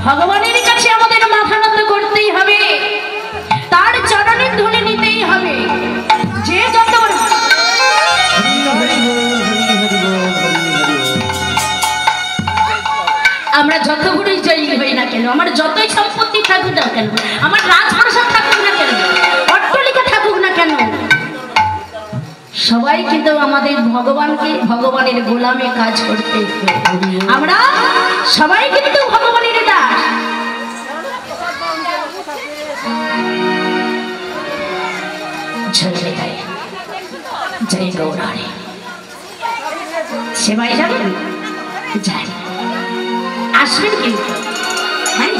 ভগবানের কাছে আমাদের মাথা নত করতেই হবে, তার চরণের ধুলি নিতেই হবে। যে যত আমরা যত বড়ই জয়ী হই না কেন, আমার যতই সম্পত্তি থাকুক না কেন, আমার রাজপ্রাসাদ থাকুক না কেন, অট্টালিকা থাকুক না কেন, সবাই কিন্তু আমাদের ভগবানকে ভগবানের গোলামে কাজ করতে হবে। আমরা সবাই কিন্তু ভগবানের দাস। জয় গৌরারে সেবাই যাবেন, যাই আসবেন কিন্তু। হ্যাঁ,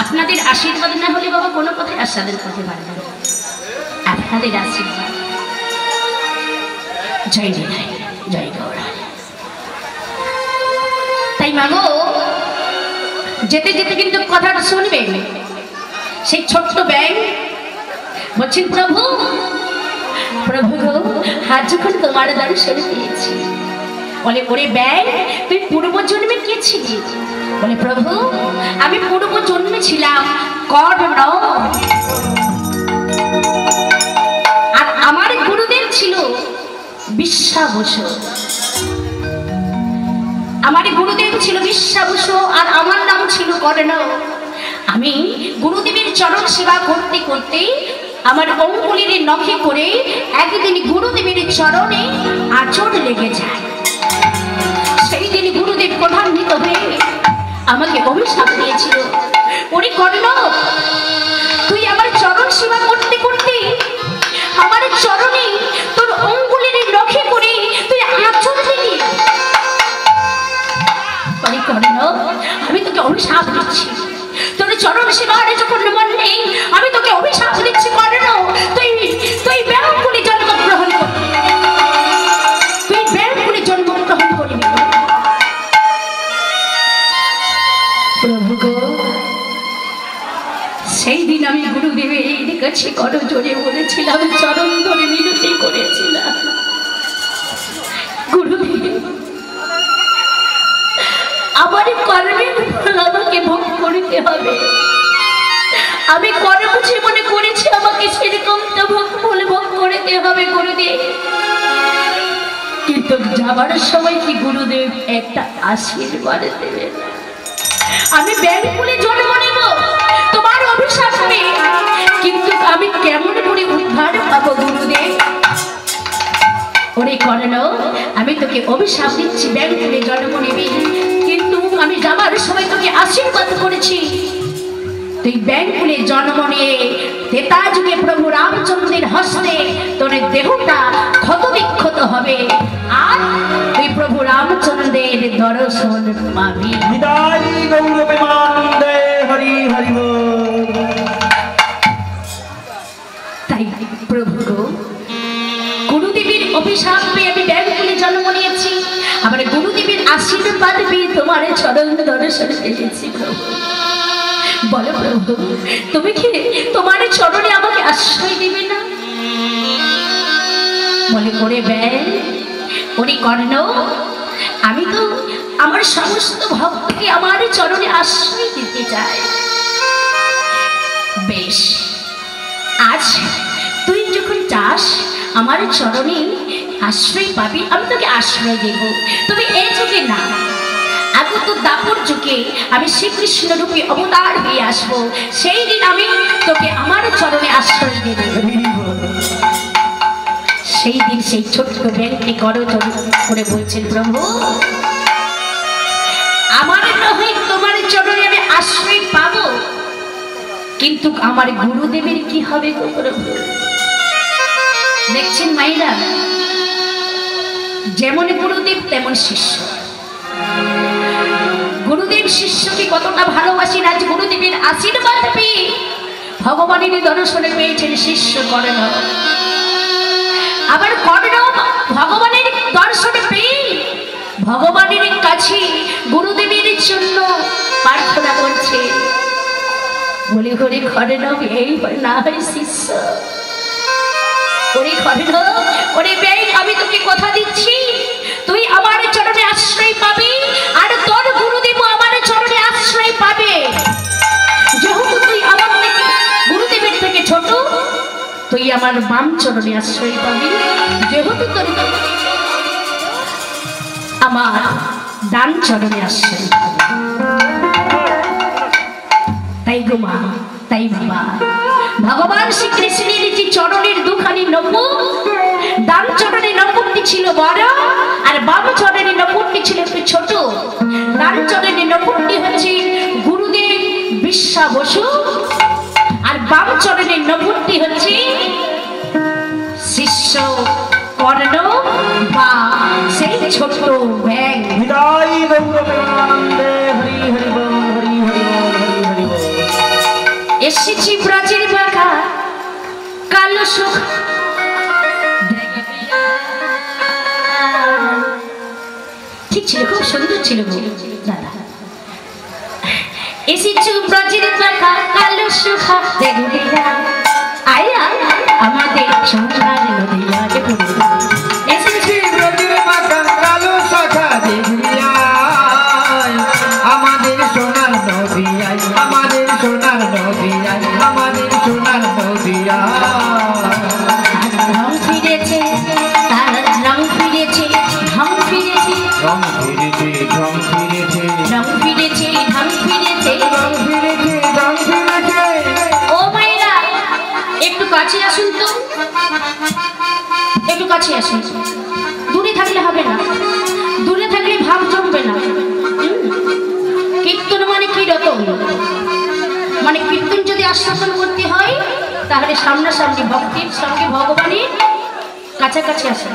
আপনাদের আশীর্বাদ না হলে বাবা কোনো কথাই আস্বাদন করতে পারবেন না। আপনাদের আশীর্বাদ। জয় নিতাই, জয় গৌরারে। তাই মাগো, যেতে যেতে কিন্তু কথাটা শুনবেন। সেই ছোট্ট ব্যাং বলছেন, প্রভু প্রভু গো, আজ যখন তোমার দর্শন পেয়েছি। বলে, ওরে ব্যাং, তুই পূর্ব জন্মে কে ছিলি? বলে, প্রভু আমি পূর্ব জন্মে ছিলাম কর্ণ, আর আমার গুরুদেব ছিল বিশ্বাবসু। আমার গুরুদেব ছিল বিশ্বাবসু আর আমার নাম ছিল কর্ণ। আমি গুরুদেবের চরণ সেবা করতে করতে আমার অঙ্গুলির নখে করে একদিন গুরুদেবের চরণে আঁচড় লেগে যায়। সেই দিন গুরুদেব প্রধান্বিত হয়ে আমাকে অভিশাপ দিয়েছিল, ওরে কর্ণ, তুই আমার চরণ সেবা করতে করতে আমার চরণে তোর অঙ্গুলির নখে করে তুই আঁচড় দিলি। কর্ণ, আমি তোকে অভিশাপ দিচ্ছি, তোর চরণ সেবারে যখন মন নেই, আমি তোকে অভিশাপ দিচ্ছি কর্ণ, তুই তুই ব্যাকুলে জন্মগ্রহণ করবি, তুই ব্যাকুলে জন্মগ্রহণ করবি। প্রভু গো, সেই দিন আমি গুরুদেবের কাছে কত জোরে বলেছিলাম, চরণ ধরে মিনতি করেছিলাম, গুরুদেব আমার কর্মের ফল আমাকে ভোগ করতে হবে। আমি কর্ম জীবনে করেছি, আমাকে সেরকম তো ভোগ করতে হবে গুরুদেব। কিন্তু যাবার সময় কি গুরুদেব একটা আশীর্বাদ দেবেন? আমি ব্যাকুলে জন্ম নেব তোমার অভিশাপ পেয়ে, কিন্তু আমি কেমন করে উদ্ধার পাবো গুরুদেব? ওরে কর্ণ, আমি তোকে অভিশাপ দিচ্ছি, ব্যাকুলে জন্ম নেবি, কিন্তু আমি যাবার সময় তোকে আশীর্বাদ করেছি, তুই ব্যাকুলে জন্ম নিয়ে ত্রেতা যুগে প্রভু রামচন্দ্রের হস্তে তোর দেহটা ক্ষত বিক্ষত হবে, আর তুই প্রভু রামচন্দ্রের দর্শন পাবি। তাই প্রভু গুরুদেবের অভিশাপ পেয়ে আমি ব্যাকুলে জন্ম নিয়েছি, আবার গুরুদেবের আশীর্বাদ পেয়ে তোমার চরণ দর্শন পেয়েছি। প্রভু বলো প্রভু, তুমি কি তোমার চরণে আমাকে আশ্রয় দিবে না? বলে, ওরে ব্যাং, ওরে কর্ণ, আমি তো আমার সমস্ত ভক্তকে আমার চরণে আশ্রয় দিতে চাই। বেশ, আজ তুই যখন চাস আমার চরণে আশ্রয় পাবি, আমি তোকে আশ্রয় দেব। তবে এই যুগে না, আগত দাপর যুগে আমি শ্রীকৃষ্ণ রূপে অবতার হয়ে আসবো, সেই দিন আমি তোকে আমার চরণে আশ্রয় দেব। সেই দিন সেই ছোট্ট ব্যাংকটি করজোড় করে বলছেন, প্রভু আমার নহে তোমার চরণে আমি আশ্রয় পাবো, কিন্তু আমার গুরুদেবের কি হবে গো প্রভু? দেখছেন মাইরা, যেমন গুরুদেব তেমন শিষ্য। গুরুদেব শিষ্যকে কতটা ভালোবাসেন, আজ গুরুদেবের আশীর্বাদ পেয়ে ভগবানের দর্শনে পেয়েছেন শিষ্য কর্ণ। আবার কর্ণ ভগবানের দর্শনে পেয়ে ভগবানের কাছে গুরুদেবের জন্য প্রার্থনা করছে। বলে, ঘরে কর্ণ এই না হয় শিষ্য, ওরে কর্ণ, ওরে ব্যাং, আমি তোকে কথা দিচ্ছি, তুই আমার চরণে আশ্রয় পাবি, আর তোর গুরুদেব আমার চরণে আশ্রয় পাবে। আমার বাম চরণে আশ্রয় পাবি, যেহেতু তোর আমার ডান চরণে আশ্রয় পাবি। তাই গো মা, তাই বাবা, ভগবান শ্রীকৃষ্ণের যে চরণের দুখানি নপুর, ডান চরণের নপুরটি ছিল বড় আর বাম চরণের নপুরটি ছিল একটু ছোট। ডান চরণের নপুরটি হচ্ছে গুরুদেব বিশ্বা বসু, আর বাম চরণের নপুরটি হচ্ছে শিষ্য কর্ণ বা সেই ছোট ব্যাং। এসেছি ব্রাজের বাঘা কালো সুখ, ঠিক ছিল, খুব সুন্দর ছিল দাদা। এসেছি ব্রাজের বাঘা কালো সুখ, আয়া আমাদের সোনার নদিয়া, এসেছি ব্রাজের বাঘা কালো শাখা দেখিয়া, আমাদের সোনার নদিয়া, আমাদের সোনার নদিয়া, আমাদের সোনার নদিয়া। রং ফিরেছে, তার রং ফিরেছে, ঢং ফিরেছে, রং ফিরেছে, ঢং ফিরেছে, রং ফিরেছে, ঢং ফিরেছে, রং ফিরেছে, ঢং ফিরেছে। ও মায়েরা একটু কাছে আসুন তো, একটু কাছে আসুন। দূরে থাকলে হবে না, দূরে থাকলে ভাব জমবে না। কীর্তন মানে কি রকম, মানে কীর্তন যদি আস্বাদন করতে হয় তাহলে সামনাসামনি ভক্তির সঙ্গে ভগবানের কাছাকাছি আসেন।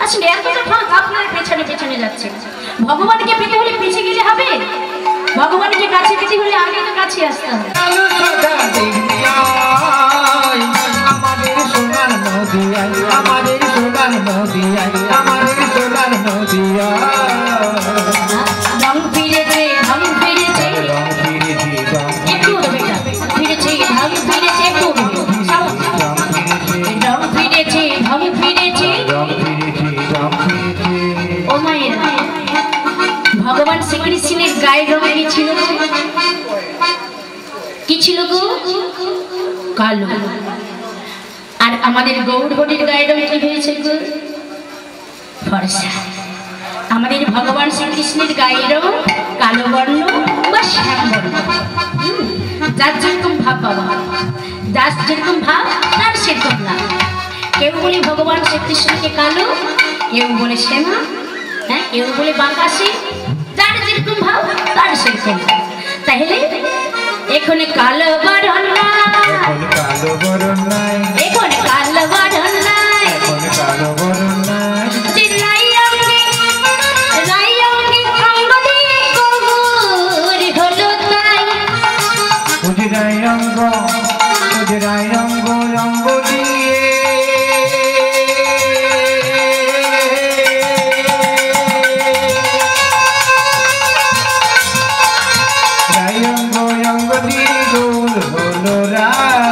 আসলে এতটা ফাঁক, আপনার পেছনে পেছনে যাচ্ছে। ভগবানকে পেতে হলে পিছিয়ে গেলে হবে, ভগবানকে কাছে পেতে হলে আগে তো কাছে আসতে হবে। আমাদের সোনার নদিয়া, আমাদের সোনার নদিয়া, আমাদের সোনার নদিয়া। রং ফিরেছে, ঢং ফিরেছে, রং ফিরেছে, একটু বেটা ফিরেছে, ঢং ফিরেছে, একটু রং ফিরেছে, ঢং ফিরেছে, রং ফিরেছে, রং ফিরেছে। ও মায়ের, ভগবান শ্রীকৃষ্ণের গায়ের রং কি ছিল? কি ছিল গো? কালো। আর আমাদের গৌরহরির গায়ের রং কি হয়েছে গো? ফর্সা। আমাদের ভগবান শ্রীকৃষ্ণের গায়ের রং কালো বর্ণ বা শ্যাম বর্ণ। যার যেরকম ভাব বাবা, যার যেরকম ভাব তার সেরকম না। কেউ বলে ভগবান শ্রীকৃষ্ণকে কালো, কেউ বলে শ্যামা, হ্যাঁ, কেউ বলে বাঁকাশি, যার যেরকম ভাব তার সেরকম। তাহলে এখানে কালো বরণ নাই, কালো বরণ নাই, এখানে কালো বরণ নাই, এখানে কালো বরণ নাই। রঙ্গ উজরায় রঙ্গ রঙ্গ দিয়ে রায় রঙ্গ রঙ্গ দিয়ে গোল হলো রায়,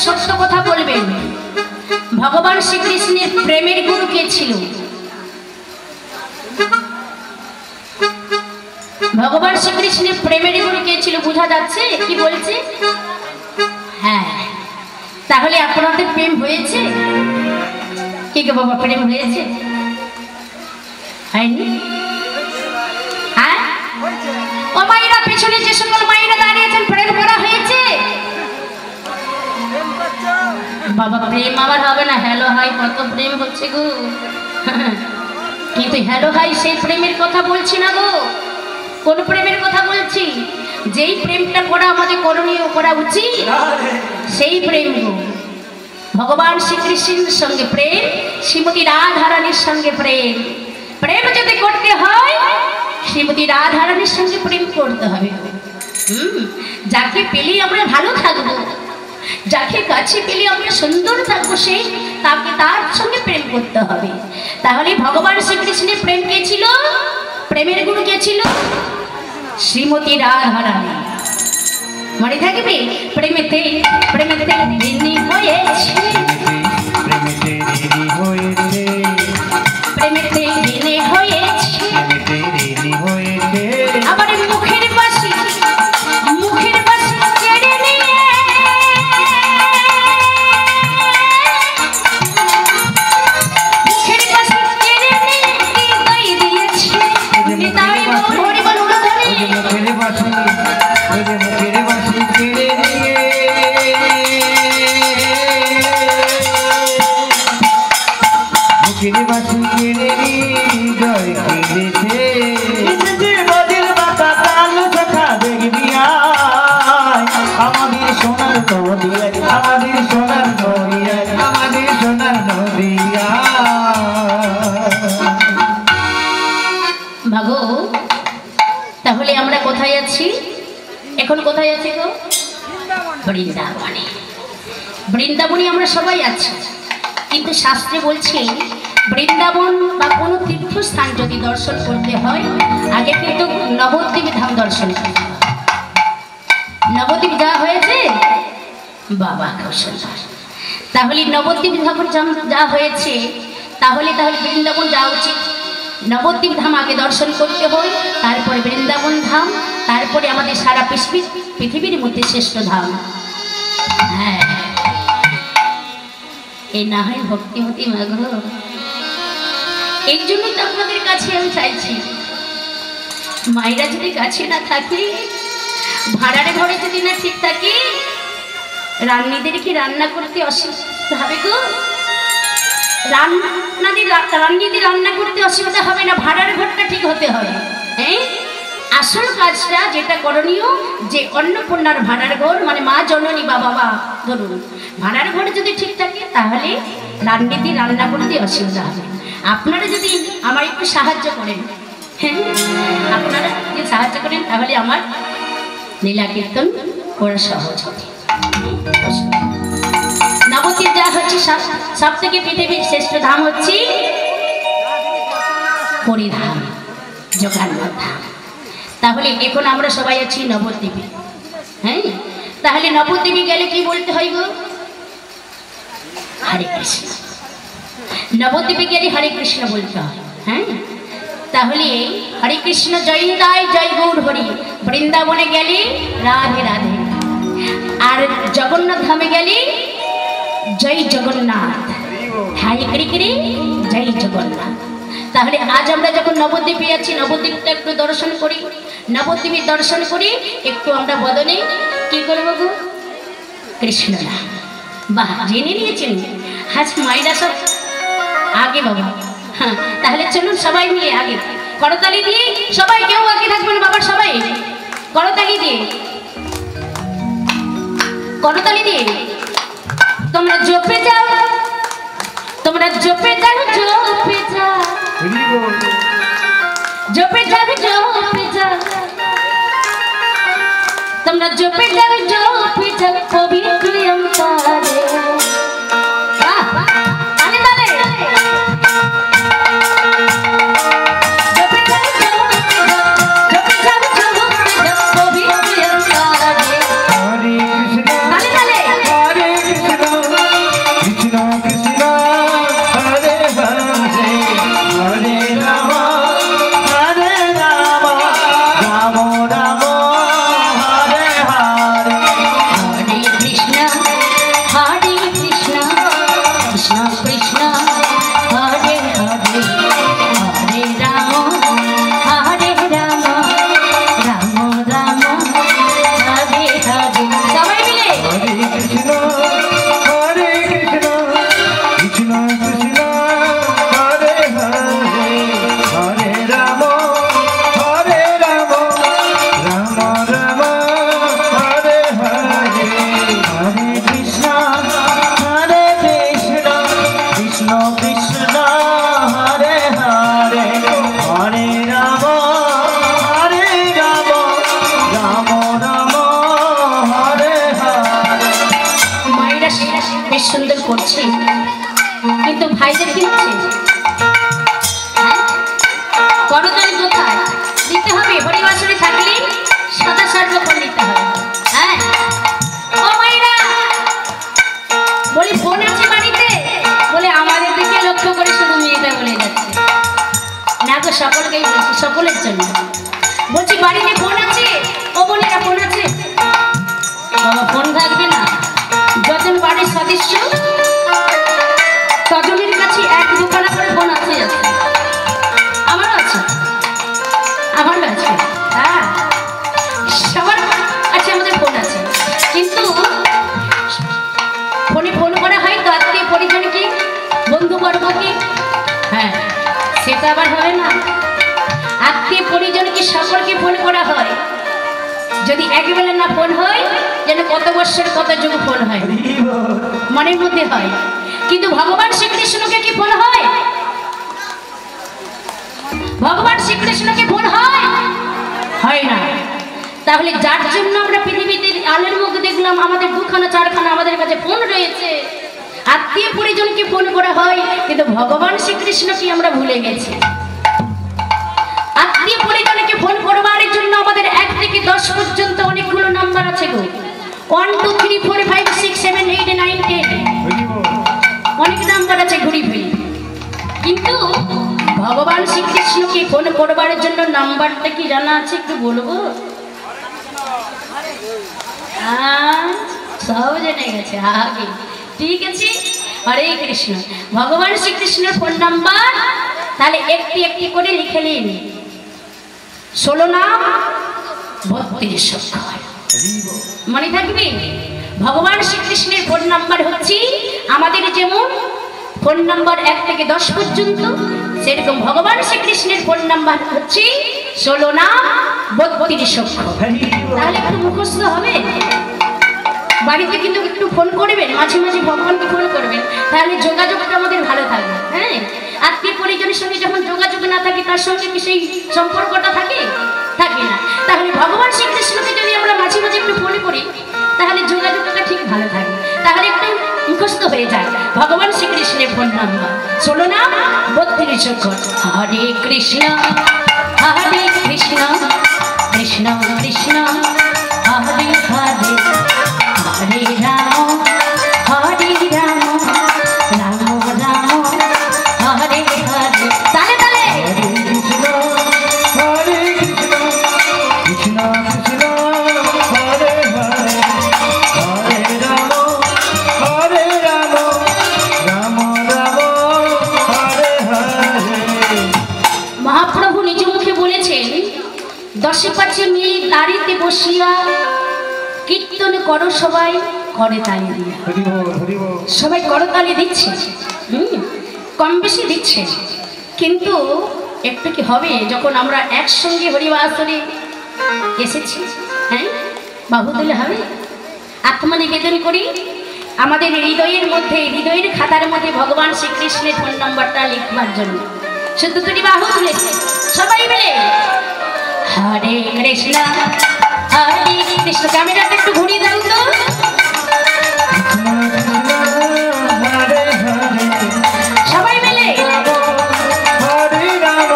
সত্য কথা বলবেন, ভগবান শ্রীকৃষ্ণের প্রেমের গুরু কে ছিল? ভগবান শ্রীকৃষ্ণের প্রেমের গুরু কে ছিল বোঝা যাচ্ছে কি বলছে? হ্যাঁ, তাহলে আপনাদের প্রেম হয়েছে কি গো বাবা? প্রেম হয়েছে? হয়নি? হ্যাঁ, ও মায়েরা, পেছনে যে সকল মায়েরা দাঁড়িয়েছেন, প্রেম করা হয়েছে? বাবা প্রেম আমার হবে না, হ্যালো হাই কত প্রেম হচ্ছে গো। কিন্তু হ্যালো হাই সেই প্রেমের কথা বলছি না গো। কোন প্রেমের কথা বলছি? যেই প্রেমটা করা আমাদের করণীয়, করা উচিত, সেই প্রেম গো। ভগবান শ্রীকৃষ্ণের সঙ্গে প্রেম, শ্রীমতী রাধারানীর সঙ্গে প্রেম। প্রেম যদি করতে হয় শ্রীমতী রাধারানীর সঙ্গে প্রেম করতে হবে। যাকে পেলে আমরা ভালো থাকবো, যাকে কাছে পেলে আমরা সুন্দর থাকবো, সেই তাকে তার সঙ্গে প্রেম করতে হবে। তাহলে ভগবান শ্রীকৃষ্ণের প্রেম কে ছিল? প্রেমের গুরু কে ছিল? শ্রীমতী রাধারানী। মনে থাকবে? প্রেমেতে প্রেমেতে ঋণী হয়েছে, প্রেমেতে ঋণী হয়েছে, প্রেমেতে ঋণী হয়েছে, ঋণী হয়েছে। আবার মুখের বাসি, মুখের বাসি কেড়ে নিয়ে, মুখের বাসি কেড়ে নিয়ে হৃদয় দিয়েছে। হৃদয় ভরে বল উড়োধরে, মুখের বাসি, মুখের বাসি কেড়ে নিয়ে, মুখের বাসি কেড়ে নিয়ে হৃদয় দিয়েছে। আমাদের সোনার নদিয়া, আমাদের সোনার নদিয়া, আমাদের সোনার নদিয়া। ভাগো, তাহলে আমরা কোথায় আছি এখন? কোথায় আছি গো? বৃন্দাবনে। বৃন্দাবনে আমরা সবাই আছি, কিন্তু শাস্ত্রে বলছে বৃন্দাবন বা কোনো তীর্থস্থান যদি দর্শন করতে হয় আগে কিন্তু নবদ্বীপ ধাম দর্শন করতে হয়। নবদ্বীপ যাওয়া হয়েছে? বাবা খুব সুন্দর। তাহলে নবদ্বীপ ধাম যা হয়েছে, তাহলে তাহলে বৃন্দাবন যাওয়া উচিত। নবদ্বীপ ধাম আগে দর্শন করতে হয়, তারপরে বৃন্দাবন ধাম, তারপরে আমাদের সারা পৃথিবীর মধ্যে শ্রেষ্ঠ ধাম। হ্যাঁ, এই না হয় ভক্তিমতী মাগো। এই জন্যই তো আপনাদের কাছে আমি চাইছি, মায়েরা যদি কাছে না থাকে, ভাড়ারে ঘরে যদি না ঠিক থাকে, রান্নিদের কি রান্না করতে অসুবিধা হবে গো? রান্নিদের রান্না করতে অসুবিধা হবে না, ভাড়ার ঘরটা ঠিক হতে হবে। হ্যাঁ, আসল কাজটা যেটা করণীয়, যে অন্নপূর্ণার ভাড়ার ঘর মানে মা জননী বা বাবা ধরুন, ভাড়ার ঘরে যদি ঠিক থাকে তাহলে রান্নিদের রান্না করতে অসুবিধা হবে। আপনারা যদি আমার একটু সাহায্য করেন, হ্যাঁ আপনারা যদি সাহায্য করেন, তাহলে আমার লীলা কীর্তন করা সহজ হবে। নবদ্বীপ যা হচ্ছে সব থেকে পৃথিবীর শ্রেষ্ঠ ধাম হচ্ছে হরিধাম, জগন্নাথ ধাম। তাহলে এখন আমরা সবাই আছি নবদ্বীপে। হ্যাঁ, তাহলে নবদ্বীপে গেলে কি বলতে হয় গো? হরে কৃষ্ণ। নবদ্বীপে গেলে হরে কৃষ্ণ বলতে হয়। হ্যাঁ, তাহলে হরে কৃষ্ণ জয় রায় জয় গৌর হরি। বৃন্দাবনে গেলে রাধে রাধে, আর জগন্নাথ ধামে গেলে জয় জগন্নাথ, হরে কৃষ্ণ জয় জগন্নাথ। তাহলে আজ আমরা যখন নবদ্বীপে আছি, নবদ্বীপটা একটু দর্শন করি। নবদ্বীপের দর্শন করি, একটু আমরা বদনে কি করবো গো? কৃষ্ণ নাম। বাহ, জেনে নিয়েছেন আজ মায়েরা সব আগে বাবা। হ্যাঁ, তাহলে চলুন সবাই মিলে আগে করতালি দিয়ে, সবাই কেউ আগে থাকবেন বাবা, সবাই করতালি দিয়ে, করতালি দিয়ে তোমরা জপে যাও, তোমরা জপে যাও, জপে যাও, জপে যাও, জপে যাও, তোমরা জপে যাও, জপে যাও পবিত্র অন্তরে। Hare গো সকলকেই বলছি, সকলের জন্য বলছি। বাড়িতে ফোন আছে? ও বোনেরা ফোন আছে? বাবা ফোন থাকবে না? যজন বাড়ির সদস্য তজনের কাছে এক দুখানা করে ফোন আছে। আমারও আছে, আমারও আছে, হ্যাঁ সবার আছে, আমাদের ফোন আছে। কিন্তু ফোনে ফোন করা হয় তো আত্মীয় পরিজন কি বন্ধুবর্গ কি, হ্যাঁ সেটা আবার হবে না। আত্মীয় পরিজনকে সকলকে ফোন করা হয়। যদি একবেলা না ফোন হয় যেন কত বৎসর কত যুগ ফোন হয়, মনের মধ্যে হয়। কিন্তু ভগবান শ্রীকৃষ্ণকে কি ফোন হয়? ভগবান শ্রীকৃষ্ণকে ফোন হয়? হয় না। তাহলে যার জন্য আমরা পৃথিবীতে আলোর মুখ দেখলাম, আমাদের দুখানা চারখানা আমাদের কাছে ফোন রয়েছে, আত্মীয় পরিজনকে ফোন করা হয়, কিন্তু ভগবান শ্রীকৃষ্ণকে আমরা ভুলে গেছি। আত্মীয় পরিজনকে ফোন করবার জন্য আমাদের 1 থেকে 10 পর্যন্ত অনেকগুলো নাম্বার আছে গো। 1 2 3 4 5 6 7 8 9 10 অনেক নাম্বার আছে ঘুরি ফিরি। কিন্তু ভগবান শ্রীকৃষ্ণকে ফোন করবার জন্য নাম্বারটা কি জানা আছে? একটু বলবো? সব জেনে গেছে আগে, ঠিক আছে। হরে কৃষ্ণ। ভগবান শ্রীকৃষ্ণের ফোন নাম্বার তাহলে একটি একটি করে লিখে নিন। 16 নাম 32 অক্ষর, মনে থাকবে। ভগবান শ্রীকৃষ্ণের ফোন নাম্বার হচ্ছে আমাদের যেমন ফোন নাম্বার 1 থেকে 10 পর্যন্ত, সেরকম ভগবান শ্রীকৃষ্ণের ফোন নাম্বার হচ্ছে 16 নাম 32 অক্ষর। তাহলে একটু মুখস্থ হবে। বাড়িতে কিন্তু একটু ফোন করবেন, মাঝে মাঝে ভগবানকে ফোন করবেন, তাহলে যোগাযোগটা আমাদের ভালো থাকবে। হ্যাঁ, আত্মীয় পরিজনের সঙ্গে যখন যোগাযোগ না থাকে তার সঙ্গে কি সেই সম্পর্কটা থাকে? থাকে না। তাহলে ভগবান শ্রীকৃষ্ণকে যদি আমরা মাঝে মাঝে একটু ফোন করি তাহলে যোগাযোগটা ঠিক ভালো থাকে, তাহলে একটু মুখস্থ হয়ে যায়। ভগবান শ্রীকৃষ্ণের ফোন নাম্বার 16 নাম 32 অক্ষর। হরে কৃষ্ণ হরে কৃষ্ণ কৃষ্ণ কৃষ্ণ হরে হরে, হরে রাম হরে রাম রাম রাম হরে হরে। তালে তালে হরে কৃষ্ণ কৃষ্ণ কৃষ্ণ হরে হরে, হরে রাম হরে রাম রাম রাম হরে হরে। মহাপ্রভু নিজ মুখে বলেছেন, 10 মিনিট দাঁড়িতে বসিয়া কীর্তন করো সবাই করতালি দিয়া। সবাই করতালি দিচ্ছে, কম বেশি দিচ্ছে, কিন্তু একটু কি হবে যখন আমরা একসঙ্গে হরিবাসরে এসেছি? হ্যাঁ বাবু, তুলে হবে? আত্মা নিবেদন করি আমাদের হৃদয়ের মধ্যে, হৃদয়ের খাতার মধ্যে ভগবান শ্রীকৃষ্ণের ফোন নাম্বারটা লিখবার জন্য। শুধু দুটি বাহু তুলেছে সবাই মিলে হরে কৃষ্ণ হরে কৃষ্ণ। ক্যামেরাটা একটু ঘুরিয়ে দাও তো। সবাই মিলে হরে রাম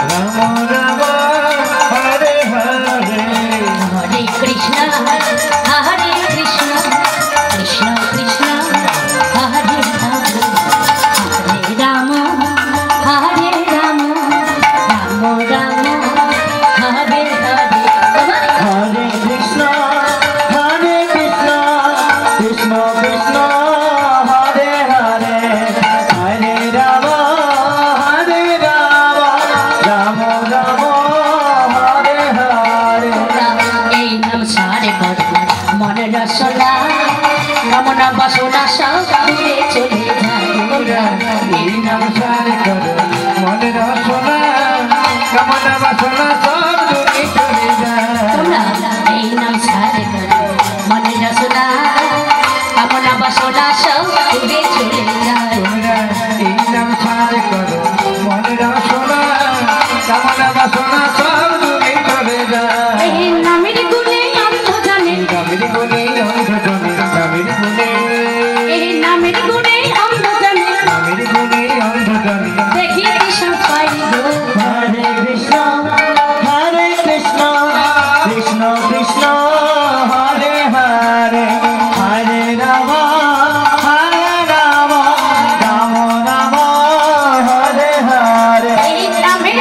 রাম রাম হরে হরে, হরে কৃষ্ণ হরে কৃষ্ণ কৃষ্ণ কৃষ্ণ হরে হরে, হরে রাম হরে রাম রাম রাম হরে হরে। হরে কৃষ্ণ হরে কৃষ্ণ কৃষ্ণ কৃষ্ণ হরে হরে, হরে রাম রাম রাম হরে হরে। এই নাম সারে বড় মনে রসলা কামনা বাসনা সব দূরে চলে যায়। এই নাম সারে করো মনে রসনা কামনা বাসনা সব দূরে চলে যায়। তোমরা এই নাম সারে করো মনে রসনা কামনা বাসনা সব দূরে চলে যায়। তোমরা এই নাম সারে করো মনে রসনা কামনা বাসনা সব দূরে চলে যায়। এই নামের গুণে অন্ধ জানে, নামের গুণে অন্ধ জনে, নামের গুণে, এই নামের গুণে অন্ধ জানে, নামের গুণে অন্ধ জনে। দেখি কৃষ্ণ পাই গো। হরে কৃষ্ণ হরে কৃষ্ণ কৃষ্ণ কৃষ্ণ হরে হরে, হরে রাম রাম রাম রাম হরে হরে। এই নামের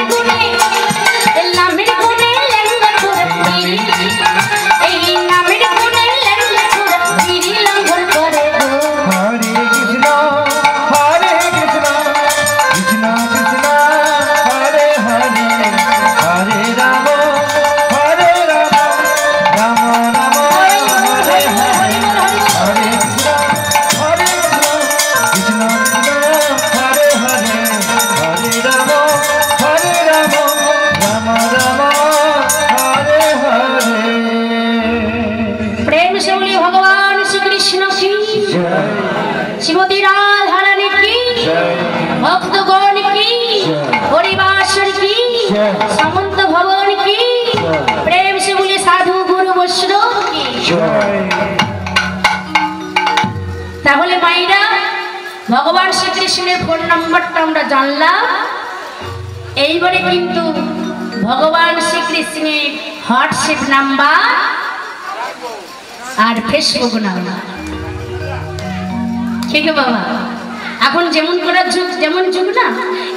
সামন্ত ভগবান কি প্রেম সে বলে সাধু গুরু বৈষ্ণব কি। তাহলে মাইরা ভগবান শ্রীকৃষ্ণের ফোন নাম্বারটা আমরা জানলাম। এইবারে কিন্তু ভগবান শ্রীকৃষ্ণের হোয়াটসঅ্যাপ নাম্বার আর ফেসবুক নাম্বার। ঠিক আছে বাবা, এখন যেমন করার যুগ, যেমন যুগ না,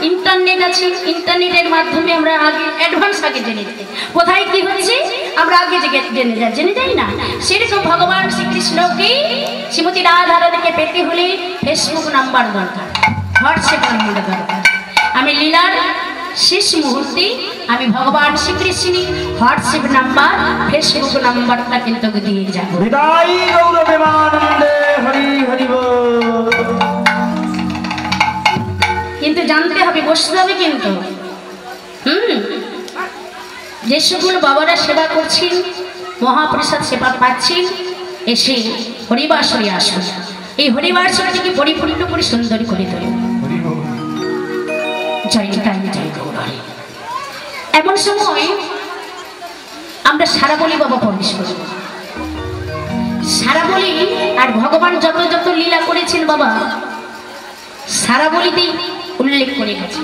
ইন্টারনেট আছে, ইন্টারনেটের মাধ্যমে আমরা আগে অ্যাডভান্স আগে জেনে যাই কোথায় কি হচ্ছে, আমরা আগে জেনে যাই না। সেরকম ভগবান শ্রীকৃষ্ণকে শ্রীমতী রাধারানীকে পেতে হলে ফেসবুক নাম্বার দরকার, হোয়াটসঅ্যাপ নাম্বার দরকার। আমি লীলার শেষ মুহূর্তে আমি ভগবান শ্রীকৃষ্ণের হোয়াটসঅ্যাপ নাম্বার ফেসবুক নাম্বারটা কিন্তু দিয়ে যাবো। বিদায় গৌর প্রেমানন্দে হরি হরি বল। কিন্তু জানতে হবে, বসতে হবে কিন্তু। যে সকল বাবারা সেবা করছেন, মহাপ্রসাদ সেবা পাচ্ছেন, এসে হরিবাসরে আসুন। এই হরিবাসরটিকে পরিপূর্ণ করে সুন্দর করে তোলেন। জয় নিতাই জয় গৌর হরি। এমন সময় আমরা সারাবলি বাবা প্রবেশ করি। সারাবলি আর ভগবান যত যত লীলা করেছেন বাবা সারাবলিতে উল্লেখ করে গেছে।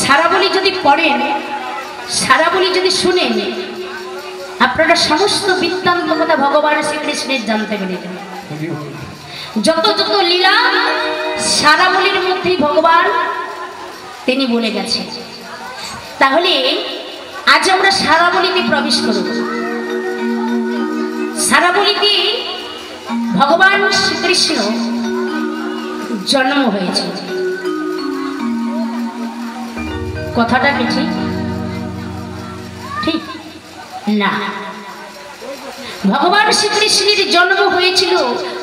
সারাবলি যদি পড়েন, সারাবলি যদি শুনেন, আপনারা সমস্ত বৃত্তান্ত কথা ভগবান শ্রীকৃষ্ণের জানতে পেরেছেন। যত যত লীলা সারাবলির মধ্যেই ভগবান তিনি বলে গেছেন। তাহলে আজ আমরা সারাবলিতে প্রবেশ করব। সারাবলিতে ভগবান শ্রীকৃষ্ণ জন্ম হয়েছে। কথাটা কি ঠিক? ঠিক না। ভগবান শ্রীকৃষ্ণের জন্ম হয়েছিল,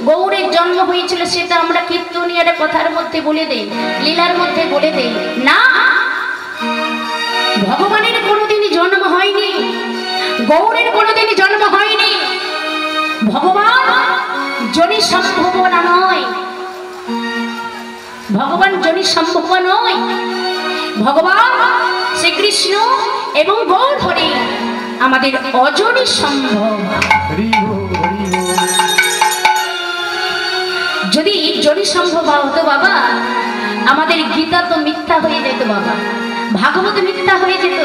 গৌরের জন্ম হয়েছিল, সেটা আমরা কীর্তনিয়ার কথার মধ্যে বলে দেই, লীলার মধ্যে বলে দেই না। ভগবানের কোনোদিনই জন্ম হয়নি, গৌরের কোনোদিনই জন্ম হয়নি। ভগবান জনি সম্ভবনা নয়, ভগবান জনি সম্ভব নয়। ভগবান শ্রীকৃষ্ণ এবং গৌর হরি আমাদের অজনি সম্ভব। যদি জনি সম্ভব হতো বাবা, আমাদের গীতা তো মিথ্যা হয়ে যেত বাবা, ভাগবত মিথ্যা হয়ে যেত,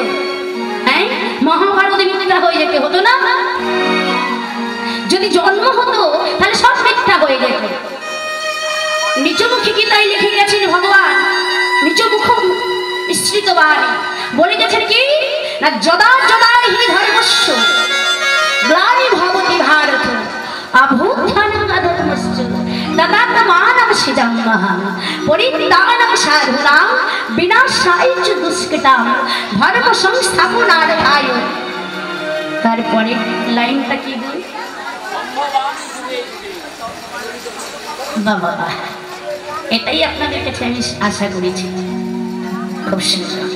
হ্যাঁ, মহাভারত মিথ্যা হয়ে যেতে হতো না। যদি জন্ম হতো তাহলে সব মিথ্যা হয়ে যেত। নিচমুখী গীতায় লিখে গেছেন ভগবান, নিচমুখ মিশ্রিত বাণী বলে গেছেন কি না, যদা যদা হি ধর্মস্য গ্লানি ভবতি ভারত অভ্যুত্থানং অধর্মস্য তদাত্মানং সৃজাম্যহং পরিত্রাণং সাধুনাং বিনাশায় চ দুষ্কৃতাং ধর্ম সংস্থাপনার্থায়। তারপরে লাইনটা কি বল বাবা, এটাই আপনাদের কাছে আমি আশা করেছি। খুব সুন্দর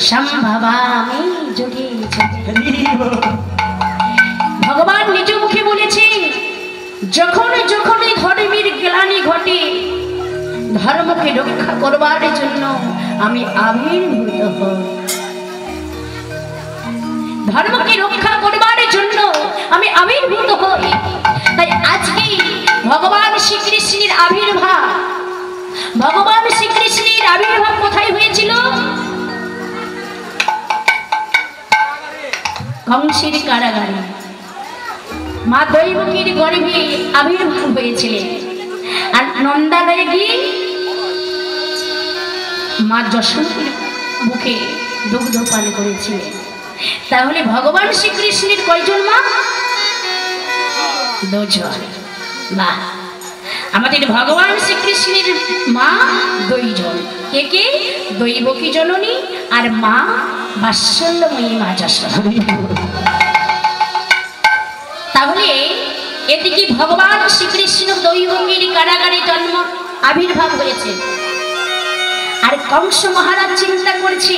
সম্ভবামি যোগে ভগবান নিজ মুখে বলেছেন, যখন যখন ধর্মের গ্লানি ঘটে, ধর্মকে রক্ষা করবার জন্য আমি আবির্ভূত হই। ধর্মকে রক্ষা করবার জন্য আমি আবির্ভূত হই। তাই আজকে ভগবান শ্রীকৃষ্ণের আবির্ভাব, ভগবান শ্রীকৃষ্ণের আবির্ভাব কোথায় হয়েছিল? কংসের কারাগারে মা দৈবকীর গর্ভে আবির্ভাব হয়েছিলেন। আর নন্দালয়ে গিয়ে মা যশোমতীর মুখে দুগ্ধ পান করেছিলেন। তাহলে ভগবান শ্রীকৃষ্ণের কয়জন মা? দুজন। মা আমাদের ভগবান শ্রীকৃষ্ণের মা দুইজন, কে কে? দৈবকী জননী আর মা বাৎসল্যময়ী মা যশোদা। তাহলে এদিকে ভগবান শ্রীকৃষ্ণ দৈবকীর কারাগারে জন্ম আবির্ভাব হয়েছে। আর কংস মহারাজ চিন্তা করছে,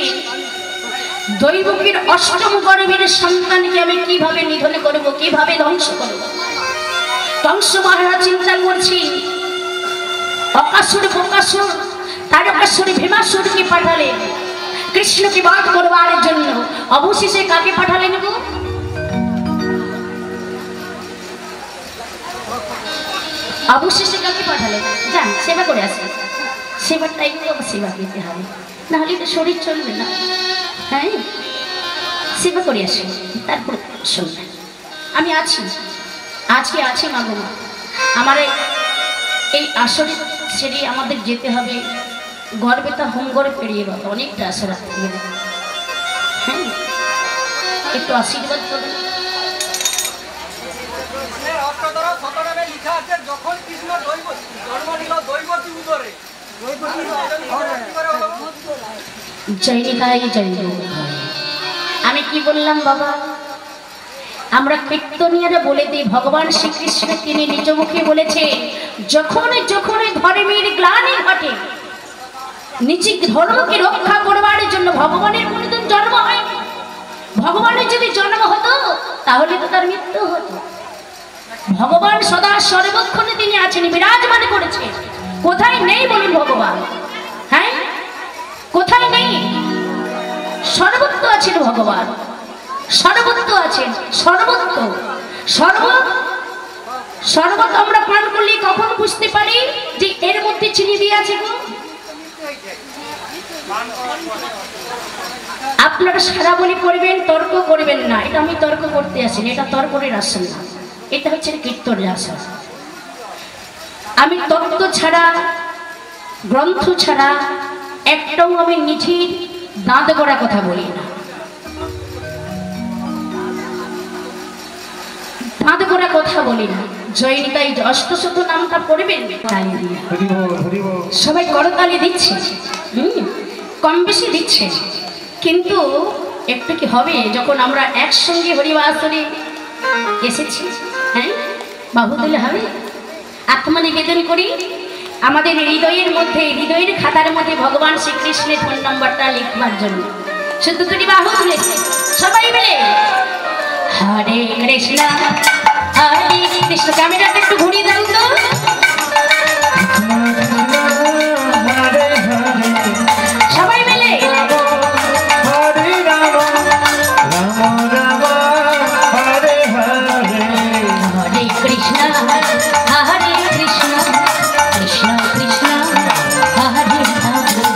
দৈবকীর অষ্টম গর্ভের সন্তানকে আমি কিভাবে নিধন করব, কিভাবে ধ্বংস করব। কংস মহারাজ চিন্তা করছি, অকাসুর বকাসুর তারকাসুর ভীমাসুরকে পাঠালেন। শ্রীকৃষ্ণকে বধ করবার জন্য অবশেষে কাকে পাঠালেন গো? অবশেষে কাকে পাঠালেন? যান সেবা করে আসেন। সেবার টাইমে সেবা পেতে হবে, নাহলে তো শরীর চলবে না। হ্যাঁ, সেবা করে আসি, তারপর শুনবেন। আমি আছি, আজকে আছি মা গো। আমার এই আসরে ছেড়ে আমাদের যেতে হবে গর্বে, তা হোম ঘরে পেরিয়ে বাবা, অনেকটা আশা রাখতে হবে। হ্যাঁ, একটু আশীর্বাদ করবেন। জয় নিতাই জয়। আমি কি বললাম বাবা? আমরা কীর্তনীয়রা বলে দিই, ভগবান শ্রীকৃষ্ণ তিনি নিজ মুখে বলেছে, যখন যখন ধর্মের গ্লানি ঘটে, নিজ ধর্মকে রক্ষা করবার জন্য ভগবানের কোনোদিন জন্ম হয়নি। ভগবানের যদি জন্ম হতো তাহলে তো তার মৃত্যু হতো। ভগবান সদা সর্বক্ষণে তিনি আছেন, বিরাজমান করেছে। কোথায় নেই বলুন ভগবান? হ্যাঁ, কোথায় নেই? সর্বত্র আছেন ভগবান, সর্বত্র আছেন, সর্বত্র। সর্বত আমরা পান করলে কখন বুঝতে পারি যে এর মধ্যে চিনি দিয়ে আছে গো? আপনারা সারা বলি করবেন, তর্ক করবেন না। এটা আমি তর্ক করতে আসিনি, এটা তর্কের আসেন না, এটা হচ্ছে কীর্তনের আসন। আমি তত্ত্ব ছাড়া, গ্রন্থ ছাড়া একটাও আমি নিজের দাঁত গড়া কথা বলি না। দাঁত গড়া কথা বলি না। জয়নিতাই অষ্টশত নামটা পড়বেন, সবাই করতালি দিচ্ছে, কম বেশি দিচ্ছে, কিন্তু একটু কি হবে যখন আমরা একসঙ্গে হরিবাসরে এসেছি? হ্যাঁ, বাহু তুলে হবে, আত্মা নিবেদন করি। আমাদের হৃদয়ের মধ্যে, হৃদয়ের খাতার মধ্যে ভগবান শ্রীকৃষ্ণের ফোন নম্বরটা লিখবার জন্য শুধু দুটি বাহু তুলেছে সবাই মিলে। হরে কৃষ্ণ হরে কৃষ্ণ। ক্যামেরাটা একটু ঘুরিয়ে দাও তো। সবাই মিলে হরে রাম রাম রাম হরে হরে, হরে কৃষ্ণ হরে কৃষ্ণ কৃষ্ণ কৃষ্ণ হরে হরে,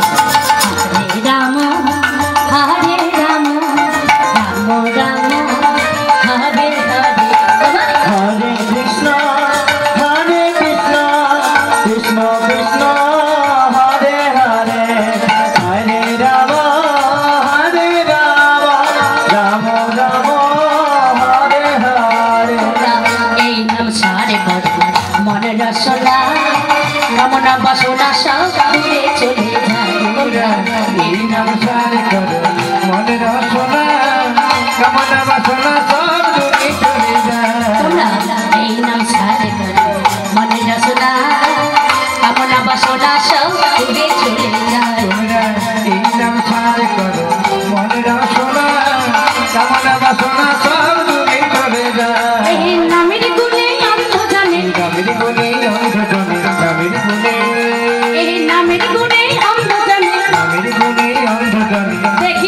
হরে রাম হরে রাম রাম রাম হরে হরে। হরে কৃষ্ণ কৃষ্ণ কৃষ্ণ হরে হরে, হরে রাম রাম রাম হরে হরে। এই নাম সারে ভগবান মনে রসনা, কামনা বাসনা সব দূরে চলে যায়। এই নাম সারে করো মনে রসনা, কামনা বাসনা সব দূরে চলে যায়। তোমরা এই নাম সারে করো মনে রসনা, কামনা বাসনা সব দূরে চলে যায়। তোমরা এই নাম সারে করো মনে রসনা, কামনা বাসনা সব দূরে চলে যায়। এই নামের গুণে অন্ধ জানে, নামের গুণে অন্ধ জনে, নামের গুণে, এই নামের গুণে অন্ধ জানে, নামের গুণে অন্ধ জনে, দেখে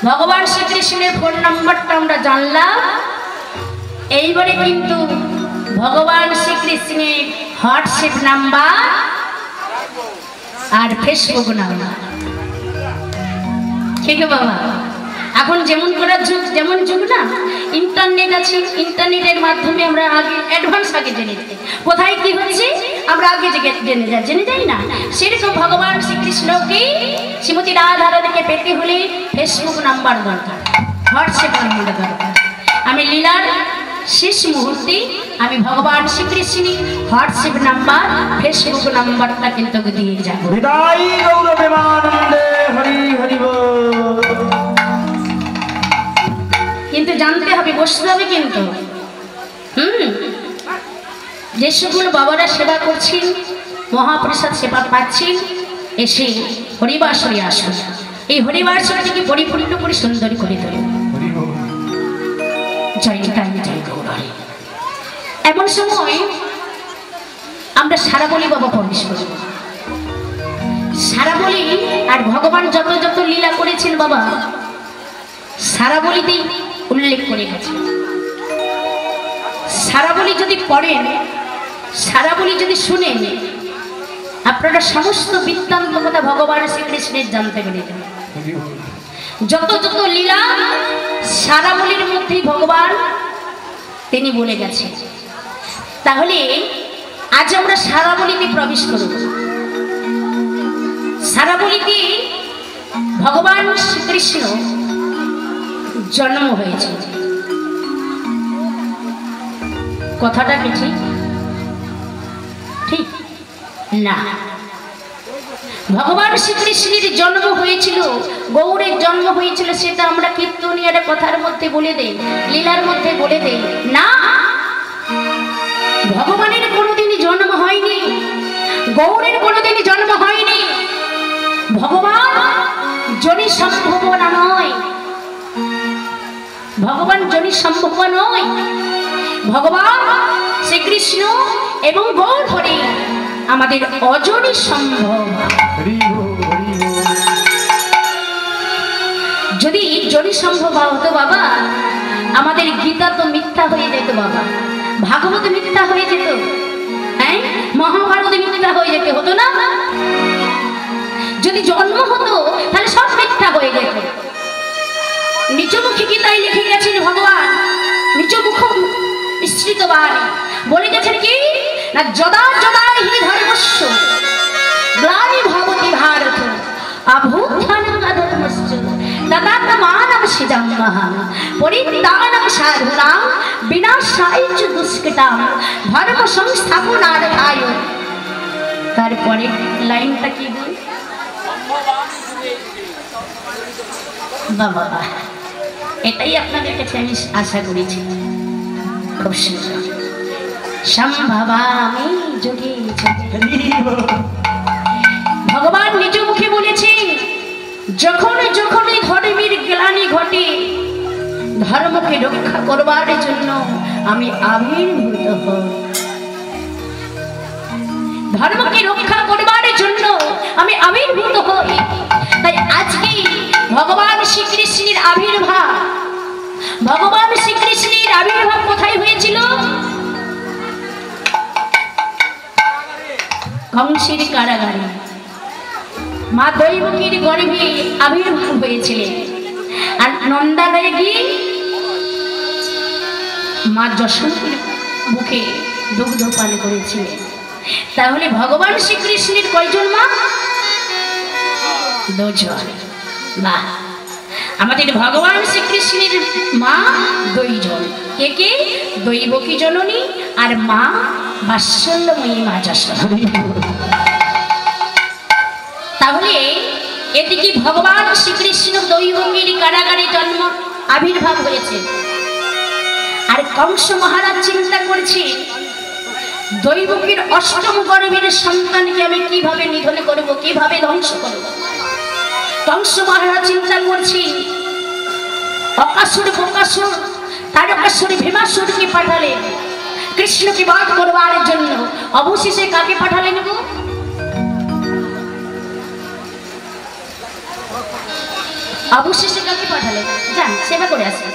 ভগবান শ্রীকৃষ্ণের ফোন নাম্বারটা আমরা জানলাম। এইবারে কিন্তু ভগবান শ্রীকৃষ্ণের হোয়াটসঅ্যাপ নাম্বার আর ফেসবুক নাম্বার। ঠিক বাবা, এখন যেমন করার যুগ, যেমন যুগ না, ইন্টারনেট আছে, ইন্টারনেটের মাধ্যমে আমরা আগে অ্যাডভান্স আগে জেনে যাই কোথায় কি হচ্ছে, আমরা আগে জেনে যাই না। সেরকম ভগবান শ্রীকৃষ্ণকে শ্রীমতী রাধারানীকে পেতে হলে ফেসবুক নাম্বার দরকার, হোয়াটসঅ্যাপ নাম্বার দরকার। আমি লীলার শেষ মুহূর্তে আমি ভগবান শ্রীকৃষ্ণের হোয়াটসঅ্যাপ নাম্বার ফেসবুক নাম্বারটা কিন্তু দিয়ে যাবো। বিদায় গৌর প্রেমানন্দে হরি হরি বল। কিন্তু জানতে হবে, বসতে হবে কিন্তু। যে সকল বাবারা সেবা করছেন, মহাপ্রসাদ সেবা পাচ্ছেন, এসে হরিবাসরে আসুন। এই হরিবাসরটিকে পরিপূর্ণ করে সুন্দর করে তোলেন। জয় নিতাই জয় গৌর হরি। এমন সময় আমরা সারা বলি বাবা প্রবেশ করি। সারা বলি আর ভগবান যত যত লীলা করেছেন বাবা সারা বলিতেই উল্লেখ করে গেছে। সারা বলি যদি পড়েন, সারা বলি যদি শুনেন, আপনারা সমস্ত বৃত্তান্ত কথা ভগবান শ্রীকৃষ্ণের জানতে পেরেছেন। যত যত লীলা সারা বলির মধ্যেই ভগবান তিনি বলে গেছেন। তাহলে আজ আমরা সারা বলিতে প্রবেশ করব। সারা বলিতে ভগবান শ্রীকৃষ্ণ জন্ম হয়েছে। কথাটা কি ঠিক? ঠিক না। ভগবান শ্রীকৃষ্ণের জন্ম হয়েছিল, গৌরের জন্ম হয়েছিল, সেটা আমরা কীর্তনিয়ার কথার মধ্যে বলে দেই, লীলার মধ্যে বলে দেই না। ভগবানের কোনোদিনই জন্ম হয়নি, গৌরের কোনোদিনই জন্ম হয়নি। ভগবান জনি সম্ভবনা নয়, ভগবান জনি সম্ভব নয়। ভগবান শ্রীকৃষ্ণ এবং গৌর হরি আমাদের অজনি সম্ভব। যদি জনি সম্ভব হতো বাবা, আমাদের গীতা তো মিথ্যা হয়ে যেত বাবা, ভাগবত মিথ্যা হয়ে যেত, হ্যাঁ, মহাভারত মিথ্যা হয়ে যেতে হতো না। যদি জন্ম হতো তাহলে সব মিথ্যা হয়ে যেত। নিজমুখী গীতায় লিখে গেছেন ভগবান, নিজমুখ মিশ্রিত বাণী বলে গেছেন কি না, যদা যদা হি ধর্মস্য গ্লানি ভবতি ভারত অভ্যুত্থানং অধর্মস্য তদাত্মানং সৃজম্মহ পরিত্রাণং সাধূনাং বিনাশায় চ দুষ্কৃতাং ধর্ম সংস্থাপনার্থায়। তারপরে লাইনটা কি বল বাবা, এটাই আপনাদের কাছে আমি আশা করেছি। খুব সুন্দর সম্ভবামি যোগে ভগবান নিজ মুখে বলেছে, যখন যখন ধর্মের গ্লানি ঘটে, ধর্মকে রক্ষা করবার জন্য আমি আবির্ভূত হই। ধর্মকে রক্ষা করবার জন্য আমি আবির্ভূত হই। তাই আজকে ভগবান শ্রীকৃষ্ণের আবির্ভাব, ভগবান শ্রীকৃষ্ণের আবির্ভাব কোথায় হয়েছিল? কংসের কারাগারে মা দৈবকীর গর্ভে আবির্ভাব হয়েছিলেন। আর নন্দালয়ে গিয়ে মা যশোদীর বুকে দুগ্ধ পান করেছিলেন। তাহলে ভগবান শ্রীকৃষ্ণের কয়জন মা? দুজন। বাহ, আমাদের ভগবান শ্রীকৃষ্ণের মা দুইজন। কে কে? দৈবকী জননী আর মা বাৎসল্যময়ী মা যশোদা। তাহলে এদিকে ভগবান শ্রীকৃষ্ণ দৈবকীর কারাগারে জন্ম আবির্ভাব হয়েছে। আর কংস মহারাজ চিন্তা করছে, দৈবকীর অষ্টম গর্ভের সন্তানকে আমি কিভাবে নিধন করব, কিভাবে ধ্বংস করব। কংস মহারাজ চিন্তা করছি, অকাসুর বকাসুর তারকাসুর ভীমাসুরকে পাঠালেন কৃষ্ণকে বধ করবার জন্য। অবশেষে কাকে পাঠালেন গো? অবশেষে কাকে পাঠালেন, যান সেবা করে আসেন।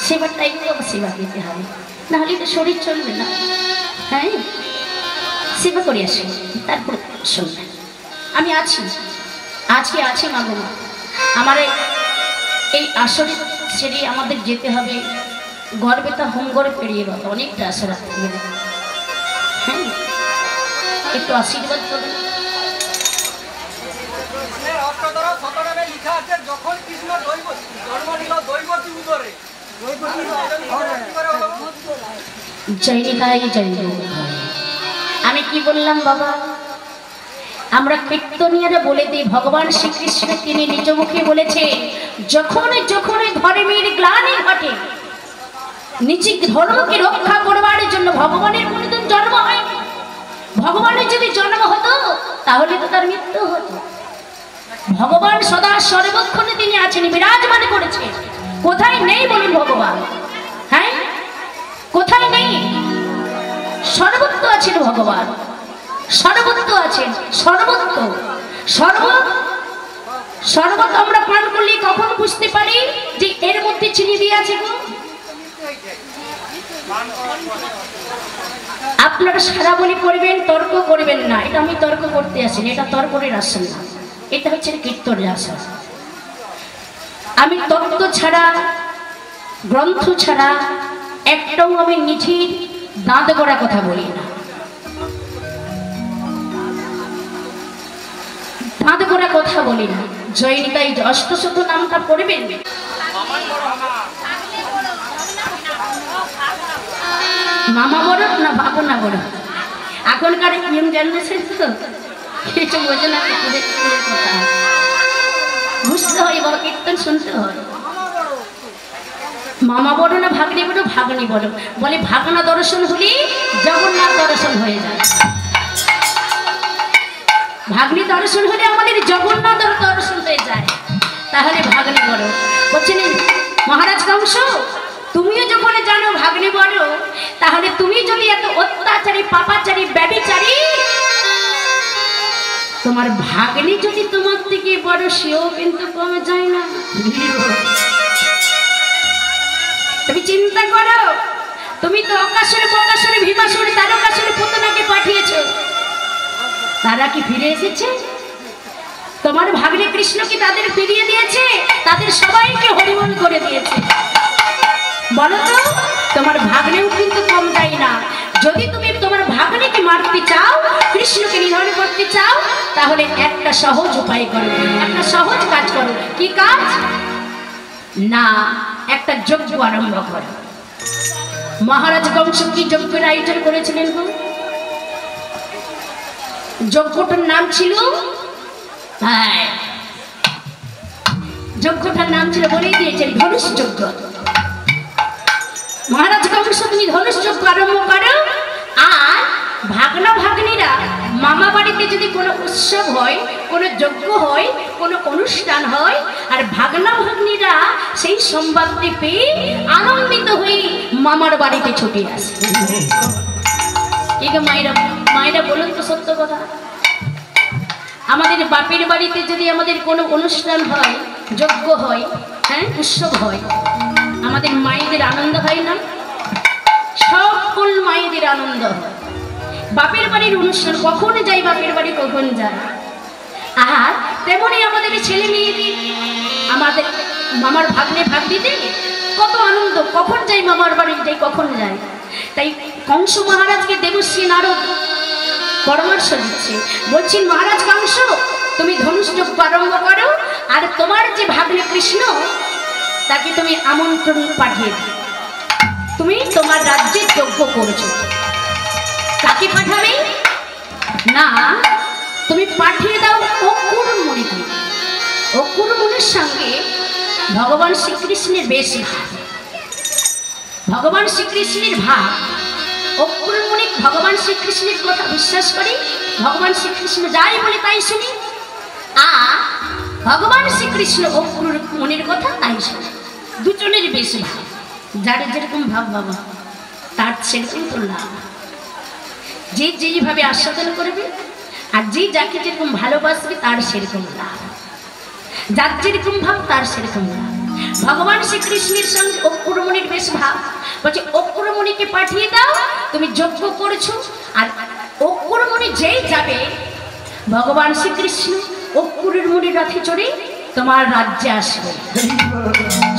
সেবার টাইমে সেবা দিতে হবে, নাহলে তো শরীর চলবে না। হ্যাঁ, সেবা করে আসি, তারপর শুনবেন। আমি আছি, আজকে আছি মা গো। আমার এই আসরে ছেড়ে আমাদের যেতে হবে গর্বে, তা হোমগড়ে পেরিয়ে গেল, অনেকটা আশা রাখতে হবে। হ্যাঁ, একটু আশীর্বাদ করবেন। আমি কি বললাম বাবা, আমরা কীর্তনিয়ারা বলে দিই, ভগবান শ্রীকৃষ্ণ তিনি নিজ মুখে বলেছে, যখন যখন ধর্মের গ্লানি ঘটে, নিজ ধর্মকে রক্ষা করবার জন্য ভগবানের কোনদিন জন্ম হয়। ভগবানের যদি জন্ম হতো তাহলে তো তার মৃত্যু হতো। ভগবান সদা সর্বক্ষণে তিনি আছেন, বিরাজমান করেছে। কোথায় নেই বলুন ভগবান? হ্যাঁ, কোথায় নেই? সর্বত্র আছেন ভগবান, সর্বত্র আছেন, সর্বত্র। সর্বত আমরা পান করলে কখন বুঝতে পারি যে এর মধ্যে চিনি দিয়ে আছে গো? আপনারা সারা বলি করবেন, তর্ক করবেন না। এটা আমি তর্ক করতে আসিনি, এটা তর্কের আসেন না, এটা হচ্ছে কীর্তনের আসা। আমি তত্ত্ব ছাড়া, গ্রন্থ ছাড়া একটাও আমি নিজের দাঁত গড়া কথা বলি না। দাঁত গড়া কথা বলি না। জয়নিতাই অষ্টশত নামটা পড়বেন। মামা বড় না বাবা না বড়, এখনকার ইয়ং জেনারেশন তো কিছু বোঝে না, কথা বুঝতে হয়, বড় কীর্তন শুনতে হয়। মামা বড় না ভাগ্নি বড়? ভাগ্নি বড়। বলে ভাগনা দর্শন হলে জগন্নাথ দর্শন হয়ে যায়, ভাগ্নি দর্শন হলে আমাদের জগন্নাথ দর্শন হয়ে যায়, তাহলে ভাগ্নি বড়। বলছেন মহারাজ কংস, তুমিও যখন জানো ভাগ্নি বড়, তাহলে তুমি যদি এত অত্যাচারী, পাপাচারী, ব্যভিচারী, তোমার ভাগ্নি যদি তোমার থেকে বড়, সেও কিন্তু কমে যায় না। তুমি চিন্তা করো, তুমি তো অকাশুরে, বকাসুরে, ভীমাসুরে, তারকাসুরে পুতনাকে পাঠিয়েছো, তারা কি ফিরে এসেছে? তোমার ভাগ্নে কৃষ্ণ কি তাদের ফিরিয়ে দিয়েছে? তাদের সবাইকে হরিমন করে দিয়েছে। বলো তো, তোমার ভাগ্নেও কিন্তু কম যায় না। যদি তুমি তোমার ভাগ্নেকে মারতে চাও, কৃষ্ণকে নিধন করতে চাও, তাহলে একটা সহজ উপায় করো, একটা সহজ কাজ করো। কি কাজ? না, একটা যজ্ঞ আরম্ভ করো। মহারাজ কংস কি যজ্ঞের আয়োজন করেছিলেন গো? যজ্ঞটার নাম ছিল, হ্যাঁ, যজ্ঞটার নাম ছিল, বলেই দিয়েছেন, ধনুষ যজ্ঞ। মহারাজ কংস তুমি ধনুষ যজ্ঞ আরম্ভ করো। আর ভাগনা ভাগ্নিরা মামা বাড়িতে যদি কোনো উৎসব হয়, কোনো যজ্ঞ হয়, কোনো অনুষ্ঠান হয়, আর ভাগনা ভাগ্নিরা সেই সংবাদটি পেয়ে আনন্দিত হয়ে মামার বাড়িতে ছুটে আসে। মায়েরা, মায়েরা বলুন তো সত্য কথা, আমাদের বাপের বাড়িতে যদি আমাদের কোনো অনুষ্ঠান হয়, যজ্ঞ হয়, হ্যাঁ, উৎসব হয়, আমাদের মায়েদের আনন্দ হয় না? সকল মায়েদের আনন্দ হয়। বাপের বাড়ির অনুষ্ঠান কখন যাই, বাপের বাড়ি কখন যায়। আর তেমনি আমাদের ছেলে মেয়েদের, আমাদের মামার ভাগ্নে ভাগ্নিতে কত আনন্দ, কখন যাই মামার বাড়ি, যাই কখন যায়। তাই কংস মহারাজকে দেবশ্রী নারদ পরামর্শ দিচ্ছে, বলছেন মহারাজ কংস, তুমি ধনুষ যজ্ঞ আরম্ভ করো, আর তোমার যে ভাগ্নে কৃষ্ণ, তাকে তুমি আমন্ত্রণ পাঠিয়ে দিও। তুমি তোমার রাজ্যে যজ্ঞ করছো, কাকে পাঠাবে? না, তুমি পাঠিয়ে দাও অকুর মুনিকে। অকুর মুনির সঙ্গে ভগবান শ্রীকৃষ্ণের বেশ ভাব, ভগবান শ্রীকৃষ্ণের ভাব। অকুর মুনি ভগবান শ্রীকৃষ্ণের কথা বিশ্বাস করি, ভগবান শ্রীকৃষ্ণ যাই বলে তাই শুনি, আর ভগবান শ্রীকৃষ্ণ অকুর মুনির কথা তাই শুনি। দুজনের বেশ ভাব, যার যেরকম ভাব বাবা তার সেরকম তো লাভ। যে যেভাবে আস্বাদন করবে আর যে যাকে যেরকম ভালোবাসবে তার সেরকম লাভ। যার যেরকম ভাব তার সেরকম ভাব। ভগবান শ্রীকৃষ্ণের সঙ্গে অক্রুরমণির বেশ ভাব, বলছে অক্রুরমণিকে পাঠিয়ে দাও, তুমি যজ্ঞ করছো। আর অক্রুরমণি যেই যাবে, ভগবান শ্রীকৃষ্ণ অক্রুরমণির রথে চড়ে তোমার রাজ্যে আসবে।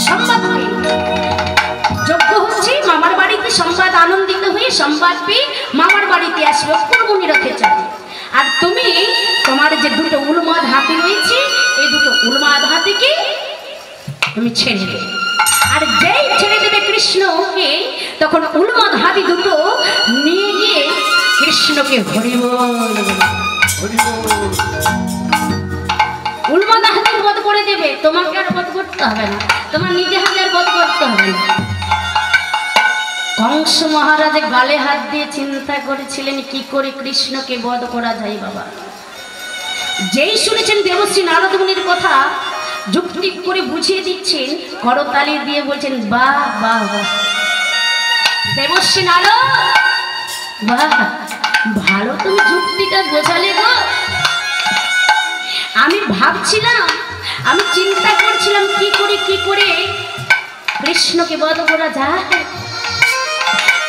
সংবাদ পেয়ে যজ্ঞ হচ্ছে মামার বাড়িতে, সংবাদ আনন্দিত হয়ে সংবাদ পেয়ে মামার বাড়িতে আসবে অক্রুরমণি রথে চড়ে। আর তুমি তোমার যে দুটো উলমাদ হাতি রয়েছে, এই দুটো উলমাদ হাতিকে তুমি ছেড়ে দেবে। আর যেই ছেড়ে দেবে কৃষ্ণকে, তখন উলমাদ হাতি দুটো নিয়ে গিয়ে কৃষ্ণকে হরি বল উলমাদ হাতি বধ করে দেবে। তোমাকে আর বধ করতে হবে না, তোমার নিজে হাতে আর বধ করতে হবে না। কংস মহারাজ গালে হাত দিয়ে চিন্তা করেছিলেন কি করে কৃষ্ণকে বধ করা যায়। বাবা যেই শুনেছেন দেবশ্রী নারদ মুনির কথা, যুক্তি করে বুঝিয়ে দিচ্ছেন, করতালি দিয়ে বলছেন বাহ বাহ বাহ। দেবশ্রী নারদ, বাহ ভালো তুমি যুক্তিটা বোঝালে গো। আমি ভাবছিলাম, আমি চিন্তা করছিলাম কি করে কৃষ্ণকে বধ করা যায়,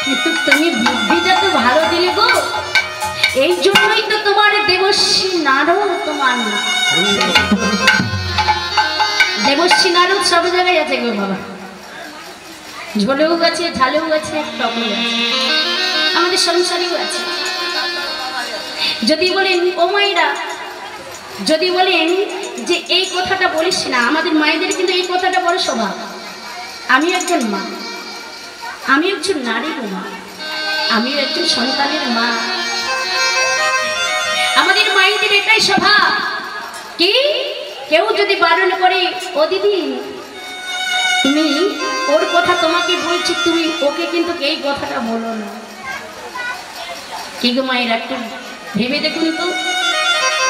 কিন্তু তুমি বুদ্ধিটা তো ভালো দিলে গো। এই জন্যই তো তোমার দেবশ্রী নারদ তোমার না। দেবশ্রী নারদ সব জায়গায় আছে গো বাবা, ঝোলেও গেছে, ঝালেও গেছে, টকেও গেছে, আমাদের সংসারেও আছে। যদি বলেন ও মায়েরা, যদি বলেন যে এই কথাটা বলিস না, আমাদের মায়েদের কিন্তু এই কথাটা বড় স্বভাব। আমি একজন মা, আমি একজন নারীর মা, আমি একজন সন্তানের মা। আমাদের মায়েদের এটাই স্বভাব কি, কেউ যদি বারণ করে ও দিদি তুমি ওর কথা তোমাকে বলছি, তুমি ওকে কিন্তু এই কথাটা বলো না। কি গো মায়ের একটু ভেবে দেখুন তো,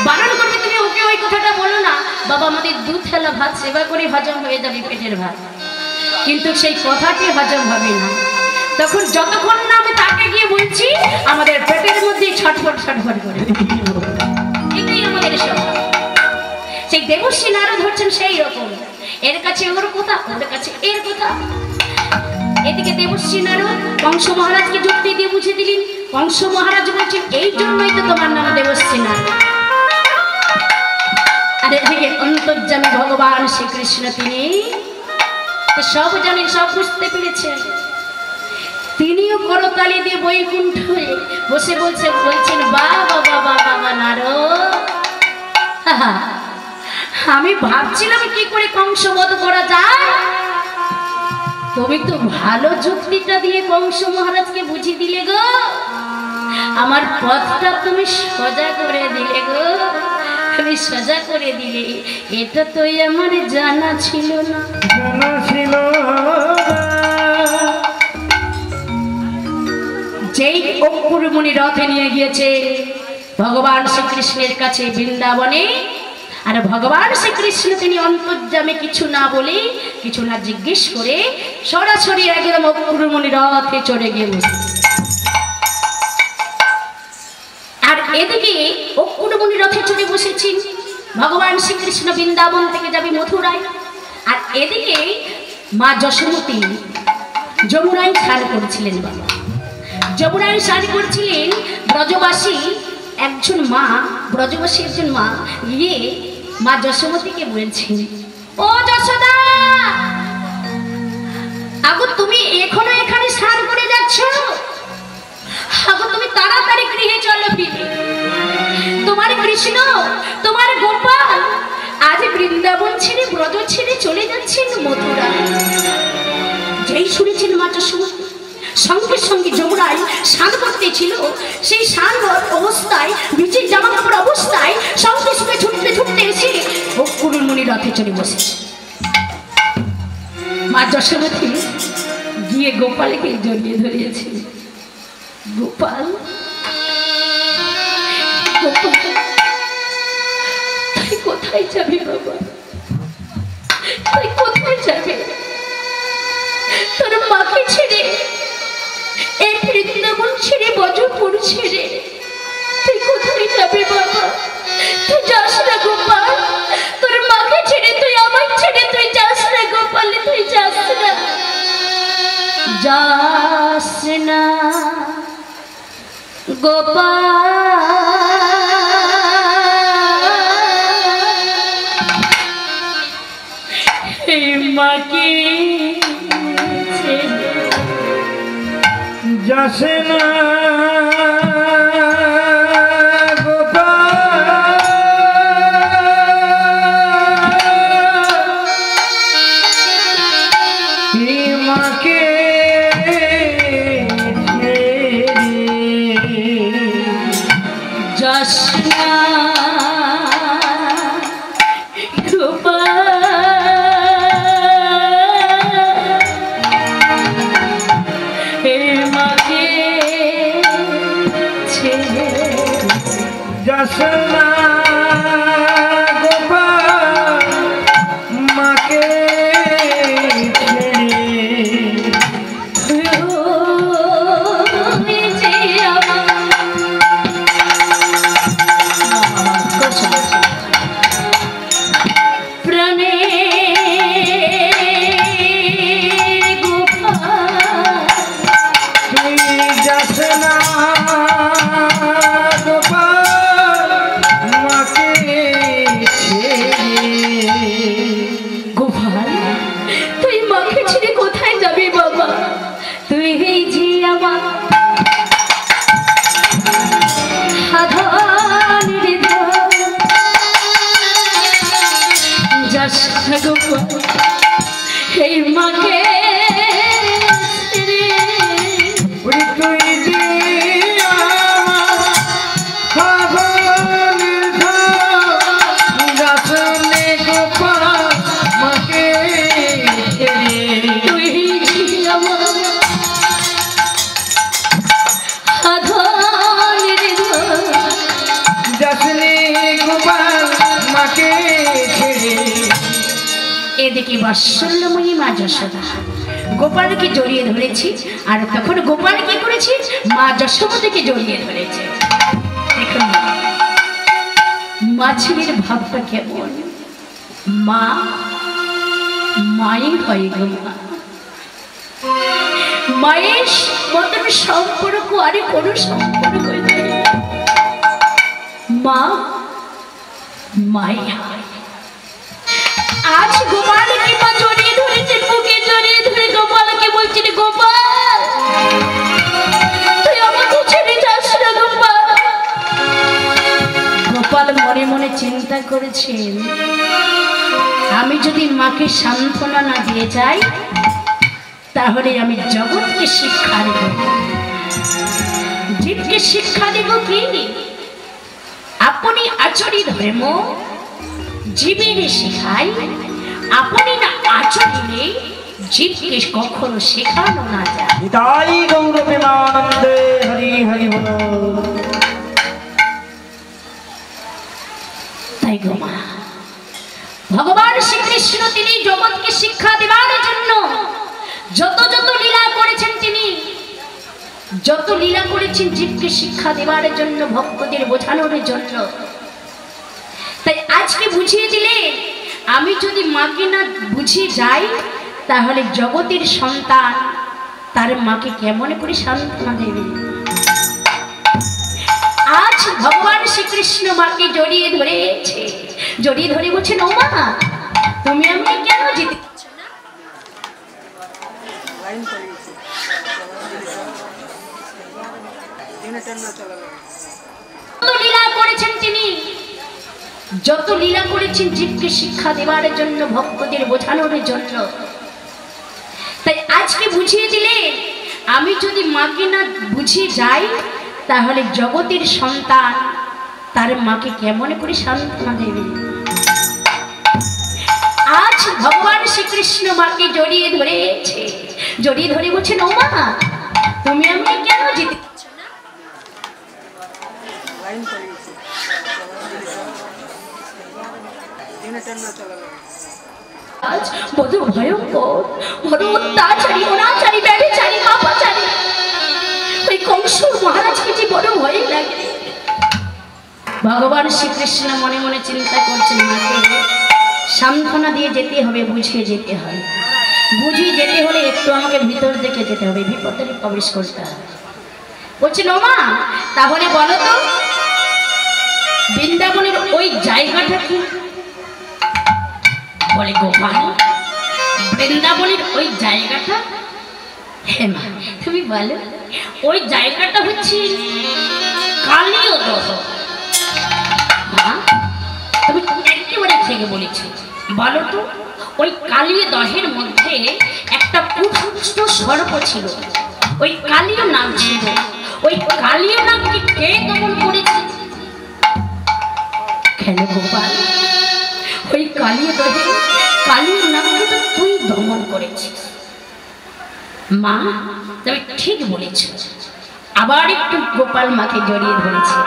বারণ করবে তুমি ওকে ওই কথাটা বলো না। বাবা আমাদের দুধ থালা ভাত সেবা করে হজম হয়ে যাবে পেটের ভাত, কিন্তু সেই কথাটি হজম হবে না। তখন যতক্ষণ না আমি তাকে গিয়ে বলছি, আমাদের পেটের মধ্যে ছটফট ছটফট করে। এটাই আমাদের স্বভাব। সেই দেবশ্রী নারদ হচ্ছেন সেই রকম, এর কাছে ওর কথা, ওর কাছে এর কথা। এদিকে দেবশ্রী নারদ কংস মহারাজকে যুক্তি দিয়ে বুঝে দিলেন। কংস মহারাজ বলছেন এই জন্যই তো তোমার নাম দেবশ্রী নারদ। আর এদিকে অন্তর্যামী ভগবান শ্রীকৃষ্ণ, তিনি সব জানেন, সব বুঝতে পেরেছেন। তিনিও করতালি দিয়ে বৈকুণ্ঠে বসে বলছেন বাবা বাবা বাবা নারদ, আমি ভাবছিলাম কি করে কংস বধ করা যায়। তুমি তো ভালো যুক্তিটা দিয়ে কংস মহারাজকে বুঝিয়ে দিলে গো, আমার পথটা তুমি সোজা করে দিলে গো, তুমি সোজা করে দিলে। এটা তো আমার জানা ছিল না, যেই অক্রুরমণি রথে নিয়ে গিয়েছে ভগবান শ্রীকৃষ্ণের কাছে বৃন্দাবনে, আর ভগবান শ্রীকৃষ্ণ তিনি অন্তর্যামে কিছু না বলে, কিছু না জিজ্ঞেস করে সরাসরি একদম অক্রুরমণি রথে চড়ে গিয়ে বসে। আর এদিকে অক্রুরমণি রথে চড়ে বসেছেন ভগবান শ্রীকৃষ্ণ, বৃন্দাবন থেকে যাবে মথুরায়। আর এদিকে মা যশোমতী যমুনায় স্নান করেছিলেন। বাবা যমুনায় স্নান করছিলেন। ব্রজবাসী একজন মা, ব্রজবাসী একজন মা গিয়ে মা যশোমতীকে বলছেন, ও যশোদা, আগো তুমি এখনো এখানে স্নান করে যাচ্ছ, আগো তুমি তাড়াতাড়ি গৃহে চলো ফিরে। তোমার কৃষ্ণ, তোমার গোপাল আজ বৃন্দাবন ছেড়ে, ব্রজ ছেড়ে চলে যাচ্ছেন মথুরা। যেই শুনেছেন মা যশোমতী সঙ্গে সঙ্গে যমুনায় স্নান করতেছিল, সেই স্নান অবস্থায় ভিজে জামা কাপড় অবস্থায় সঙ্গে সঙ্গে ছুটতে ছুটতে এসে অক্রুরমণি রথে চড়ে বসেছে। মা যশোমতী গিয়ে গোপালকে জড়িয়ে ধরিয়েছে। গোপাল, গোপাল তুই কোথায় যাবি বাবা, তুই কোথায় যাবি? তোর মাকে ছেড়ে, এই বৃন্দাবন ছেড়ে, বজপুর ছেড়ে তুই কোথায় যাবি বাবা? তুই যাস না গোপাল, তোর মাকে ছেড়ে তুই যাস না গোপাল এই মাকে যাস না এদিকে বাৎসল্যময়ী মা যশোদা গোপালকে জড়িয়ে ধরেছি, আর তখন গোপাল কি করেছি, মা যশোদাকে জড়িয়ে ধরেছে। দেখুন মা ছেলের ভাবটা কেমন, মা মাই হয় গো, মায়ের মতন সম্পর্ক আরে কোনো সম্পর্ক নেই, মা মাই হয়। আজ গোপালকে মা জড়িয়ে ধরেছেন, বুকে জড়িয়ে ধরে গোপালকে বলছেন, গোপাল তুই আমাকে ছেড়ে যাস না গোপাল। গোপাল মনে মনে চিন্তা করেছেন, আমি যদি মাকে সান্ত্বনা না দিয়ে যাই তাহলে আমি জগৎকে শিক্ষা দেব। জীবকে শিক্ষা দেব কি, আপনি আচরি ধর্ম জীবের শেখাই, আপনি না আচরিলে জীবকে কখনো শেখানো না যায়। তাই গৌরবেমানন্দে হরি হরি বল। তাই গো মা, ভগবান শ্রীকৃষ্ণ তিনি জগৎকে শিক্ষা দেওয়ার জন্য যত যত লীলা করেছেন, তিনি যত লীলা করেছেন জীবকে শিক্ষা দেওয়ার জন্য, ভক্তদের বোঝানোর জন্য। তাই আজকে বুঝিয়ে দিলে, আমি যদি মাকে না বুঝিয়ে যাই তাহলে জগতের সন্তান তার মাকে কেমন করে সান্ত্বনা দেবে। আজ ভগবান শ্রীকৃষ্ণ মাকে জড়িয়ে ধরেছে, জড়িয়ে ধরে বলছেন, ও মা তুমি আমাকে কেন যেতে পারছো না? লীলা করেছেন তিনি, যত লীলা করেছেন জীবকে শিক্ষা দেওয়ার জন্য, ভক্তদের বোঝানোর জন্য। তাই আজকে বুঝিয়ে দিলে, আমি যদি মাকে না বুঝিয়ে যাই তাহলে জগতের সন্তান তার মাকে কেমন করে সান্ত্বনা দেবে। আজ ভগবান শ্রীকৃষ্ণ মাকে জড়িয়ে ধরেছে, জড়িয়ে ধরে বলছেন, ও মা তুমি আমাকে কেন যেতে পারছো না? আজ বড় ভয়ঙ্কর, বড় অত্যাচারী, অনাচারী, ব্যভিচারী, পাপাচারী ওই কংস মহারাজকে যে বড় ভয় লাগে। ভগবান শ্রীকৃষ্ণ মনে মনে চিন্তা করছেন, মাকে সান্ত্বনা দিয়ে যেতে হবে, বুঝিয়ে যেতে হবে। বুঝি যেতে হলে একটু আমাকে ভিতর দিকে যেতে হবে, ভিতরে প্রবেশ করতে হবে। বলছি নোমা তাহলে বলো তো বৃন্দাবনের ওই জায়গাটা কি? বলে গোপাল বৃন্দাবনের ওই জায়গাটা, হ্যাঁ মা তুমি বলো। ওই জায়গাটা হচ্ছে কালীয় দহ। মা তুমি একেবারে থেকে বলেছি, বলো তো ওই কালীয় দহের মধ্যে একটা পুষ্ট সর্প ছিল, ওই কালীয় নাম ছিল, ওই কালীয় নামকে কে দমন করেছে? কেন গোপাল ওই কালীয় দহে কালীয় নামকে তো তুই দমন করেছিস। মা তুমি ঠিক বলেছ। আবার একটু গোপাল মাকে জড়িয়ে ধরেছে,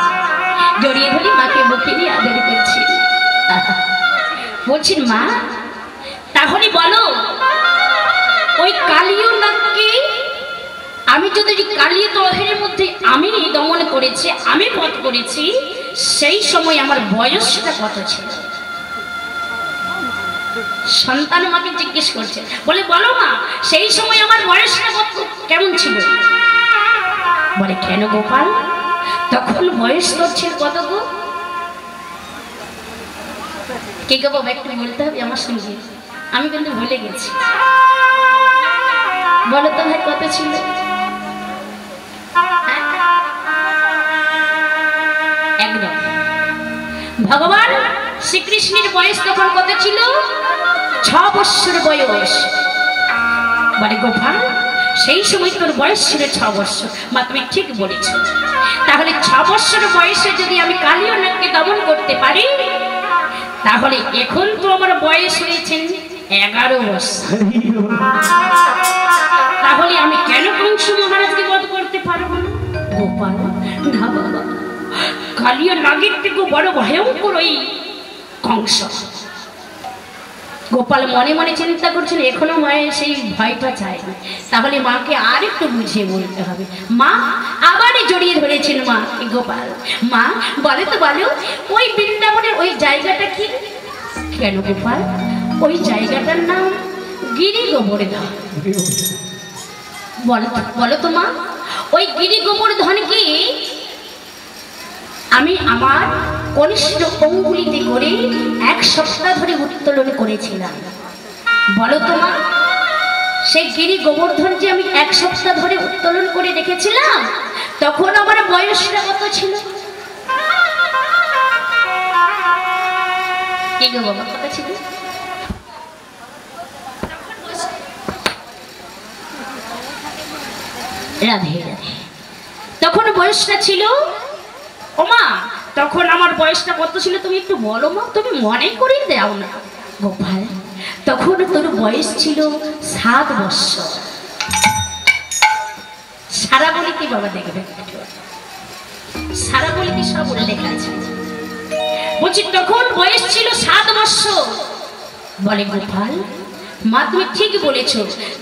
জড়িয়ে ধরে মাকে বুকে নিয়ে আদর করছে। বলছেন মা তাহলে বলো ওই কালীয় নামকে আমি যদি কালীয় দহের মধ্যে আমি দমন করেছি, আমি বধ করেছি, সেই সময় আমার বয়সটা কত ছিল? সন্তান মাকে জিজ্ঞেস করছে, বলে বলো মা সেই সময় আমার বয়সটা কত কেমন ছিল? বলে কেন গোপাল তখন বয়স তোর ছিল কত গো? কে গো বাবা একটু বলতে হবে আমার সঙ্গে, আমি কিন্তু ভুলে গেছি। বলো তো ভাই কত ছিল? একদম ভগবান শ্রীকৃষ্ণের বয়স তখন কত ছিল? 6 বৎসর বয়স। বলে গোপাল সেই সময় তোর বয়স ছিল 6 বৎসর। মা তুমি ঠিক বলেছ। তাহলে 6 বৎসর বয়সে যদি আমি কালীয় নাগকে দমন করতে পারি, তাহলে এখন তো আমার বয়স হয়েছে 11 বৎসর। তাহলে আমি কেন কংস মহারাজকে বধ করতে পারবো না? গোপাল না বাবা, কালীয় নাগের থেকে বড় ভয়ঙ্কর ওই কংস। গোপাল মনে মনে চিন্তা করছেন এখনো মায়ের সেই ভয়টা চায় না, তাহলে মাকে আর একটু বুঝিয়ে বলতে হবে। মা আবারই জড়িয়ে ধরেছেন মা গোপাল। মা বলে তো বলো ওই বৃন্দাবনের ওই জায়গাটা কি? কেন গোপাল ওই জায়গাটার নাম গিরি গোবর্ধন। বলো তো মা ওই গিরি গোবর্ধন কি আমি আমার কনিষ্ঠ অঙ্গুলিতে করে 1 সপ্তাহ ধরে উত্তোলন করেছিলাম। বলো তো মা সেই গিরি গোবর্ধন যে আমি 1 সপ্তাহ ধরে উত্তোলন করে রেখেছিলাম, তখন আমার বয়সটা কত ছিল? কি গো বাবা কত ছিল? রাধে রাধে। তখন বয়সটা ছিল ওমা তখন আমার বয়সটা কত ছিল তুমি একটু বলো মা, তুমি মনে করে দাও না। গোপাল তখন তোর বয়স ছিল 7 বৎসর। সারা বলি কি বাবা দেখবে, সারা বলি কি সব উল্লেখ আছে। বলছি তখন বয়স ছিল 7 বৎসর। বলে গোপাল মা তুমি ঠিক বলেছ।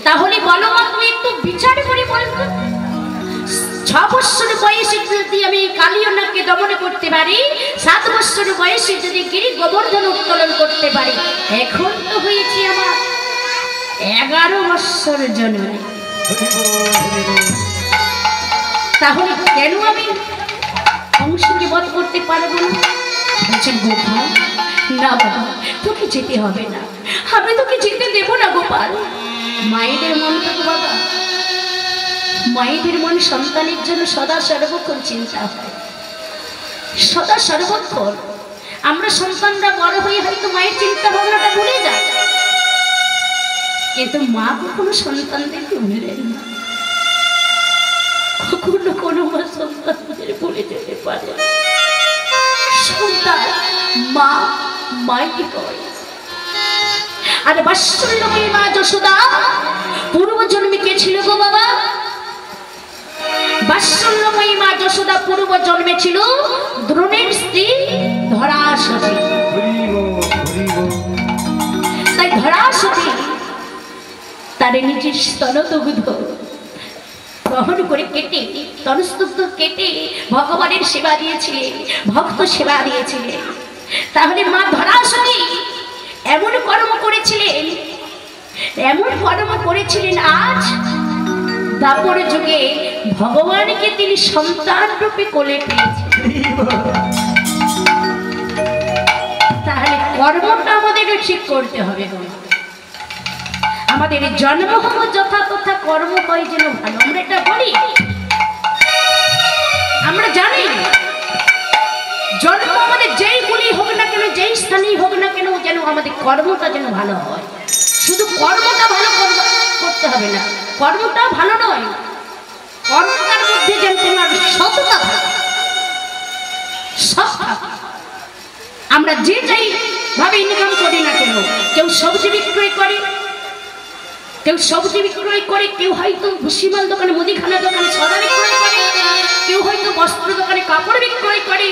তাহলে বলো মা তুমি একটু বিচার করে বলতো 6 বৎসর বয়সে যদি আমি কালীয় নাগকে দমন করতে পারি, 7 বৎসর বয়সে যদি গিরি গোবর্ধন উত্তোলন করতে পারি, এখন তো হয়েছে আমার 11 বৎসর জন্মে। তাহলে কেন আমি কংসকে বধ করতে পারবো না? বলছেন গোপাল না বাবা তোকে যেতে হবে না, আমি তোকে যেতে দেব না গোপাল। মায়েদের মন তো বাবা, মায়েদের মন সন্তানের জন্য সদা সর্বক্ষণ চিন্তা হয়, সদা সর্বক্ষণ। আমরা সন্তানরা বড় হয়ে হয়তো মায়ের চিন্তা ভাবনাটা ভুলে যায়, কিন্তু মা কখনো সন্তানদেরকে ভুলেন না, কখনো কোনো মা সন্তানদের ভুলে যেতে পারে। সন্তান মা মাইকে কয়। আর বাৎসল্যময়ী মা যশোদা পূর্ব জন্মে কে ছিল গো বাবা? বাৎসল্যময়ী মা যশোদা পূর্ব জন্মে ছিল দ্রোণের স্ত্রী ধরাসতী। তাই ধরাসতী তার নিজের স্তনদুগ্ধ গ্রহণ করে কেটে তনস্তুগ্ধ কেটে ভগবানের সেবা দিয়েছিলেন, ভক্ত সেবা দিয়েছিলেন। তাহলে মা ধরাসতী এমন কর্ম করেছিলেন এমন কর্ম করেছিলেন, আজ দাপর যুগে ভগবানকে তিনি সন্তান রূপে কোলে পেয়েছেন। তাহলে কর্মটা আমাদের ঠিক করতে হবে। আমাদের জন্ম হলো যথাতথা কর্ম হয় যেন ভালো। আমরা এটা বলি, আমরা জানি জন্ম আমাদের যেই গুলি হোক না কেন, যেই স্থানেই হোক না কেন, যেন আমাদের কর্মটা যেন ভালো হয়। শুধু কর্মটা ভালো করতে হবে না, কর্মটা ভালো নয়, কর্মটার মধ্যে যেন তোমার সততা থাকে, সৎ থাকে। আমরা যে যাই ভাবে ইনকাম করি না কেন, কেউ সবজি বিক্রয় করে, কেউ সবজি বিক্রয় করে, কেউ হয়তো ভুসিমাল দোকানে, মুদিখানা দোকানে সদা বিক্রয় করে, কেউ হয়তো বস্ত্র দোকানে কাপড় বিক্রয় করে।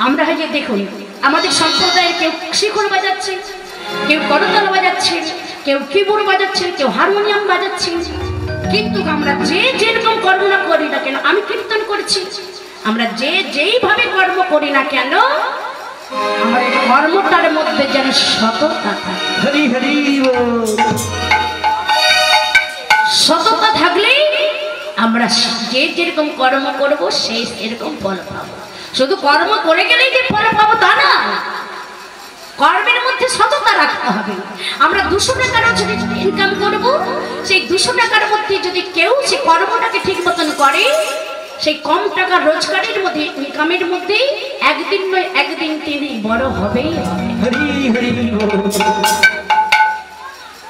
আমরা হয়তো দেখুন আমাদের সম্প্রদায়ে কেউ শিখর বাজাচ্ছে, কেউ করতাল বাজাচ্ছে, কেউ কিবোর্ড বাজাচ্ছে, কেউ হারমোনিয়াম বাজাচ্ছে। কিন্তু আমরা যে যেরকম কর্ম না করি না কেন, আমি কীর্তন করছি, আমরা যে যেইভাবে কর্ম করি না কেন, আমাদের কর্মটার মধ্যে যেন সততা থাকে। সততা থাকলেই আমরা যে যেরকম কর্ম করব সেই এরকম ফল পাবো। শুধু কর্ম করে গেলেই যে ফল পাবো তা না, কর্মের মধ্যে সততা রাখতে হবে। আমরা 200 টাকার যদি ইনকাম করব, সেই 200 টাকার মধ্যে যদি কেউ সেই কর্মটাকে ঠিক মতন করে, সেই কম টাকার রোজগারের মধ্যে, ইনকামের মধ্যেই একদিন নয় একদিন তিনি বড় হবেই হবে।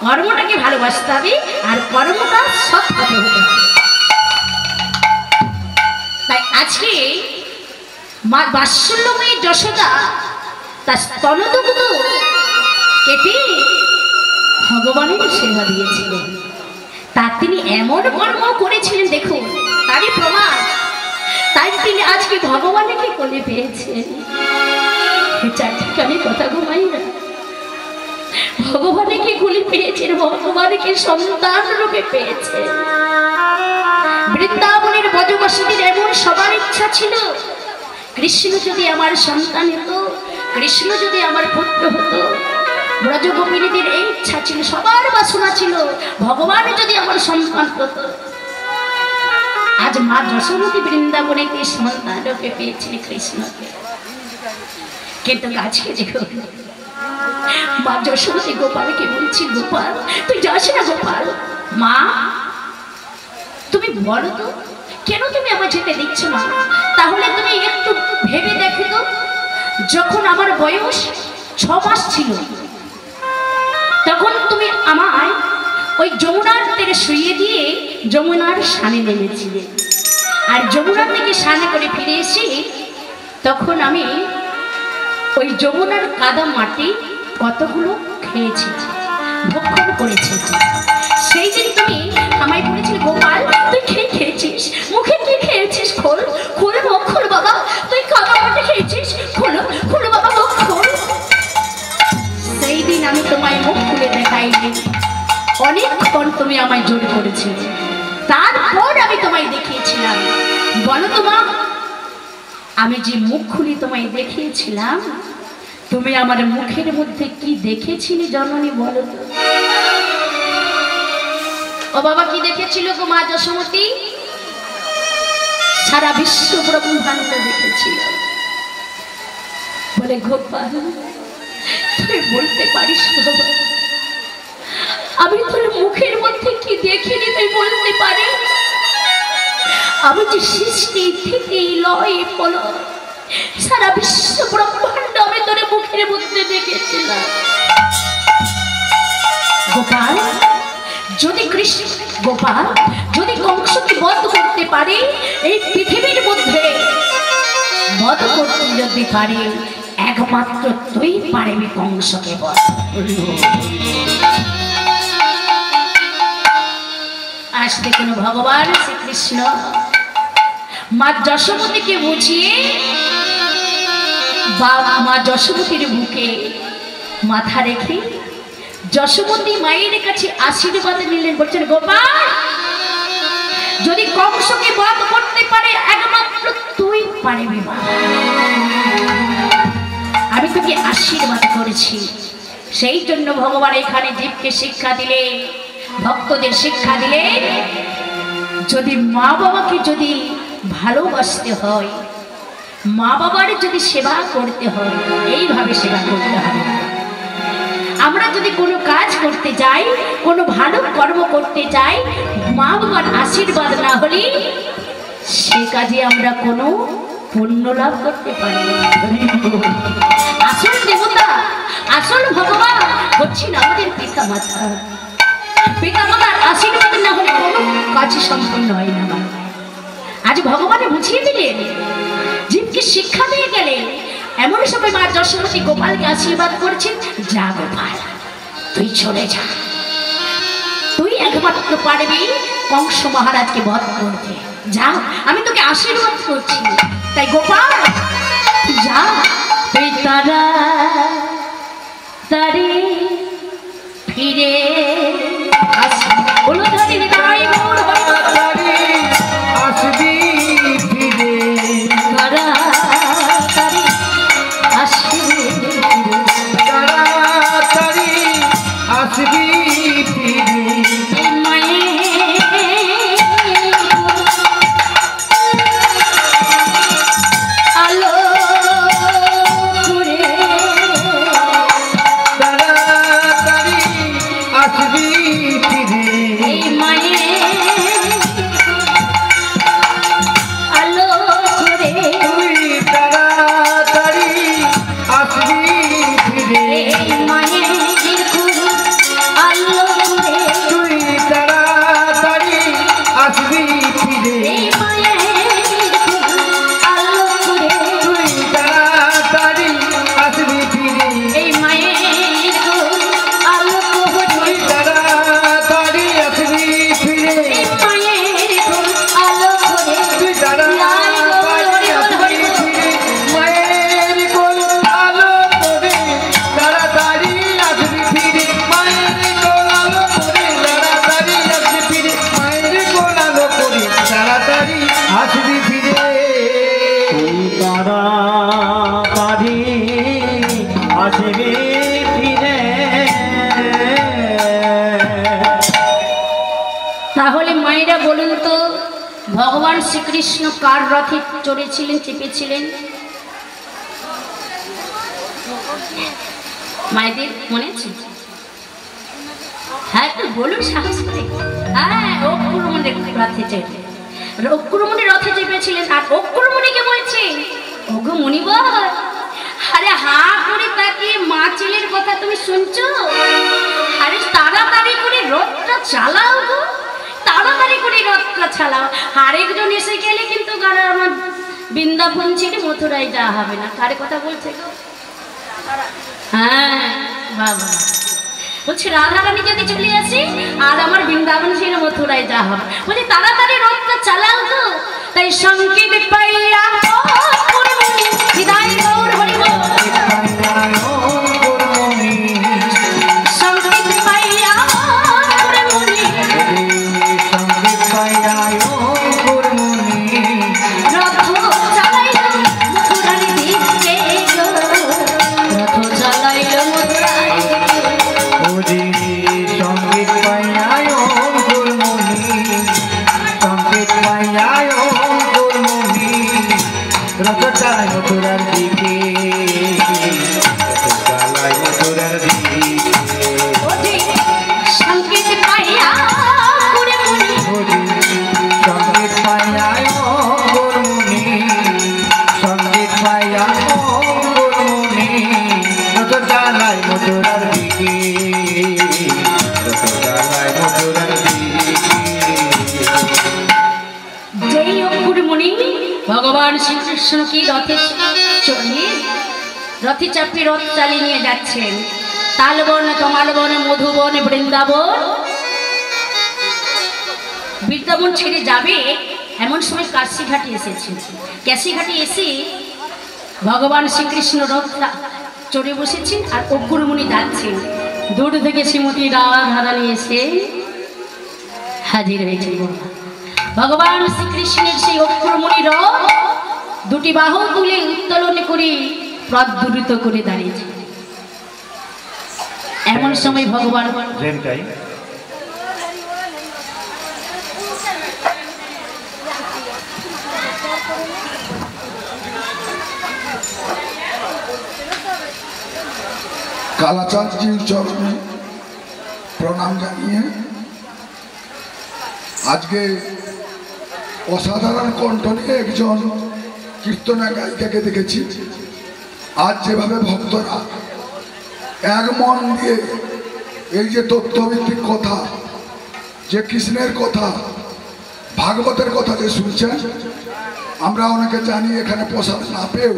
কর্মটাকে ভালোবাসতে হবে আর কর্মটা সৎভাবে হতে হবে। তাই আজকে মা বাৎসল্যময়ী যশোদা তার স্তনদুগ্ধ কেটে ভগবানের সেবা দিয়েছিলেন। তা তিনি এমন কর্ম করেছিলেন, দেখুন তারই প্রমাণ। তাই তিনি আজকে ভগবানকে কোলে পেয়েছেন। চারটিখানি কথা ঘুমাই না, ভগবানকে কোলে পেয়েছেন, ভগবানকে সন্তান রূপে পেয়েছেন। বৃন্দাবনের ব্রজবাসীদের এমন সবার ইচ্ছা ছিল, কৃষ্ণ যদি আমার সন্তান হতো, কৃষ্ণ যদি আমার পুত্র হতো। ব্রজগোপিনীদের এই ইচ্ছা ছিল, সবার বাসনা ছিল, ভগবান যদি আমার সন্তান হতো। আজ মা যশোমতী বৃন্দাবনে সন্তান রূপে পেয়েছেন কৃষ্ণকে। কিন্তু আজকে দেখো মা যশোমতী গোপালকে বলছি, গোপাল তুই যাস না, গোপাল মা তুমি বলো তো কেন তুমি আমার যেতে দিচ্ছ না? তাহলে তুমি একটু ভেবে দেখো তো, যখন আমার বয়স 6 মাস ছিল, তখন তুমি আমায় ওই যমুনার তীরে শুইয়ে দিয়ে যমুনার সানে নেমেছিলে। আর যমুনার থেকে সানে করে ফিরে এসে তখন আমি ওই যমুনার কাদা মাটি কতগুলো খেয়েছি, ভক্ষণ করেছি। সেই দিন তুমি আমায় বলেছিলে, গোপাল তুই খেয়েছিস, মুখে কি খেয়েছিস, খোল খোল মুখ খোল বাবা, তুই কাদা মাটি খেয়েছিস, খোলো খোলো বাবা মুখ খোল। সেই দিন আমি তোমায় মুখ খুলে দেখাইনি, অনেকক্ষণ তুমি আমায় জোর করেছিলে, তারপর আমি তোমায় দেখিয়েছিলাম। বলো তো মা, আমি যে মুখ খুলে তোমায় দেখিয়েছিলাম, তুমি আমার মুখের মধ্যে কি দেখেছিলে জননী, বলো তো? ও বাবা কি দেখেছিল গো মা যশোমতী? সারা বিশ্ব ব্রহ্মাণ্ড দেখেছিল। বলে গোপাল তুই বলতে পারিস বাবা, আমি তোর মুখের মধ্যে কি দেখিনি তুই বলতে পারিস? আমি যে সৃষ্টি থেকে লয় পলয় সারা বিশ্ব ব্রহ্মাণ্ড আমি তোর মুখের মধ্যে দেখেছিলাম। গোপাল যদি কৃষ্ণ, গোপাল যদি কংসকে বধ করতে পারে, এই পৃথিবীর মধ্যে বধ করতে যদি পারে, একমাত্র তুই পারবি কংসকে বধ। আজ দেখুন ভগবান শ্রীকৃষ্ণ মা যশোমতীকে বুঝিয়ে বা মা যশোমতীর বুকে মাথা রেখে যশোমতী মায়ের কাছে আশীর্বাদ নিলেন। বলছেন গোপাল যদি কংসকে বধ করতে পারে, একমাত্র তুই পারবি মা। আমি তোকে আশীর্বাদ করেছি, সেই জন্য ভগবান এখানে জীবকে শিক্ষা দিলেন, ভক্তদের শিক্ষা দিলেন, যদি মা বাবাকে যদি ভালোবাসতে হয়, মা বাবার যদি সেবা করতে হয়, এইভাবে সেবা করতে হবে। আমরা যদি কোনো কাজ করতে যাই, কোনো ভালো কর্ম করতে যাই, মা বাবার আশীর্বাদ না হলে সে কাজে আমরা কোনো পুণ্য লাভ করতে পারি না। আসল দেবতা, আসল ভগবান হচ্ছেন আমাদের পিতা মাতা। পিতা মাতার আশীর্বাদ না হলে কোনো কাজ সম্পূর্ণ হয় না। আজ ভগবানে বুঝিয়ে দিলেন, জীবকে শিক্ষা দিয়ে গেলেন। এমন সময় মা যশোমতী গোপালকে আশীর্বাদ করছেন, যা গোপাল তুই চলে যা, তুই একমাত্র পারবি কংস মহারাজকে বধ করতে। যা, আমি তোকে আশীর্বাদ করছি। তাই গোপাল যা, তুই তারা তারে ফিরে আসবি। বলো ধরে হৃদয় মোর আসবি ফিরে, তারা তারে আসবি, তাড়াতাড়ি আসবি ফিরে। আলো করে তাড়াতাড়ি আসবি ফিরে। এই মায়ে আলো করে তুই তাড়াতাড়ি আসবি ফিরে। এই মায়ের আলো করে তুই তাড়াতাড়ি আসবি ফিরে। এই মায়ের আলো করে তুই তাড়াতাড়ি আসবি ফিরে। এই মায়ের আলো করে তুই তাড়াতাড়ি আসবি ফিরে। এই মায়ের আলো করে তুই তাড়াতাড়ি আসবি ফিরে। মায়ের কোল আলো করে তাড়াতাড়ি আসবি ফিরে। মায়ের কোল আলো করে তাড়াতাড়ি আসবি ফিরে। মায়ের কোল আলো করে তাড়াতাড়ি আসবি ফিরে। তাড়াতাড়ি আসবি ফিরে। তাহলে মায়েরা বলুন তো, ভগবান শ্রীকৃষ্ণ কার রথে চড়েছিলেন, চেপেছিলেন? মায়েদের মনে আছে? হ্যাঁ, একটু বলুন সাহস করে। হ্যাঁ, অক্রুমণের রথে চেপে, অক্রুমণের রথে চেপেছিলেন। আর অক্রুমণিকে বলছে, ওগো মুনিবর, আরে হা করে তাকিয়ে মা ছেলের কথা তুমি শুনছো? আরে তাড়াতাড়ি করে রথটা চালাও গো, তাড়াতাড়ি করে রথটা চালাও। আরেকজন এসে গেলে কিন্তু আমার বৃন্দাবন ছেড়ে মথুরায় যাওয়া হবে না। কারে কথা বলছে গো? হ্যাঁ বাবা বলছে, রাধারানী যদি চলে আসি আর আমার বৃন্দাবন ছেড়ে মথুরায় যাওয়া হবে। বলছে তাড়াতাড়ি রথটা চালাও গো। তাই সংকেত পাইয়া হৃদয় গৌর হরিব, সংকেত পাইয়া মুনি রথ চালাইল মথুরার দিকে গো, রথ চালাইল মথুরার দিকে। সঙ্গীত পাইয়ায় গুরমুনি, সঙ্গীত পাইয়ায় গুরমুনি, রথ চালায় মথুরার দিকে, রথ চালায় মথুরার দিকে। সংকেত পাইয়া করে মুনি সঙ্গীত পাইয়ায় গুরমুনি, সঙ্গীত পাইয়ায় গুরমুনি, রথ চালায় মথুরার দিকে, রথ চালায় মথুরার দিকে। যেই অঙ্কুরমণি ভগবান শ্রীকৃষ্ণকে রথে চড়িয়ে রথে চাপিয়ে রথ চালিয়ে নিয়ে যাচ্ছেন। তালবন, তমালবন, মধুবন, বৃন্দাবন, বৃন্দাবন ছেড়ে যাবে এমন সময় কাশীঘাটে এসেছে। কাশীঘাটে এসে ভগবান শ্রীকৃষ্ণ রথ চড়ে বসেছেন আর অঙ্কুরমণি যাচ্ছেন। দূর থেকে শ্রীমতী রাধারানী এসে হাজির হয়েছে। ভগবান শ্রীকৃষ্ণের সেই অক্ষরমণি রথ দুটি বাহু তুলে উত্তোলন করে প্রদ্যুত করে দাঁড়িয়েছে। এমন সময় ভগবান যেটাই কালাচাঁদজির চরণে প্রণাম জানিয়ে আজকে অসাধারণ কণ্ঠ নিয়ে একজন কীর্তনা গায়িকাকে দেখেছি। আজ যেভাবে ভক্তরা এক মন দিয়ে এই যে তথ্যভিত্তিক কথা, যে কৃষ্ণের কথা, ভাগবতের কথা যে শুনছেন, আমরা অনেকে জানি এখানে প্রসাদ না পেয়েও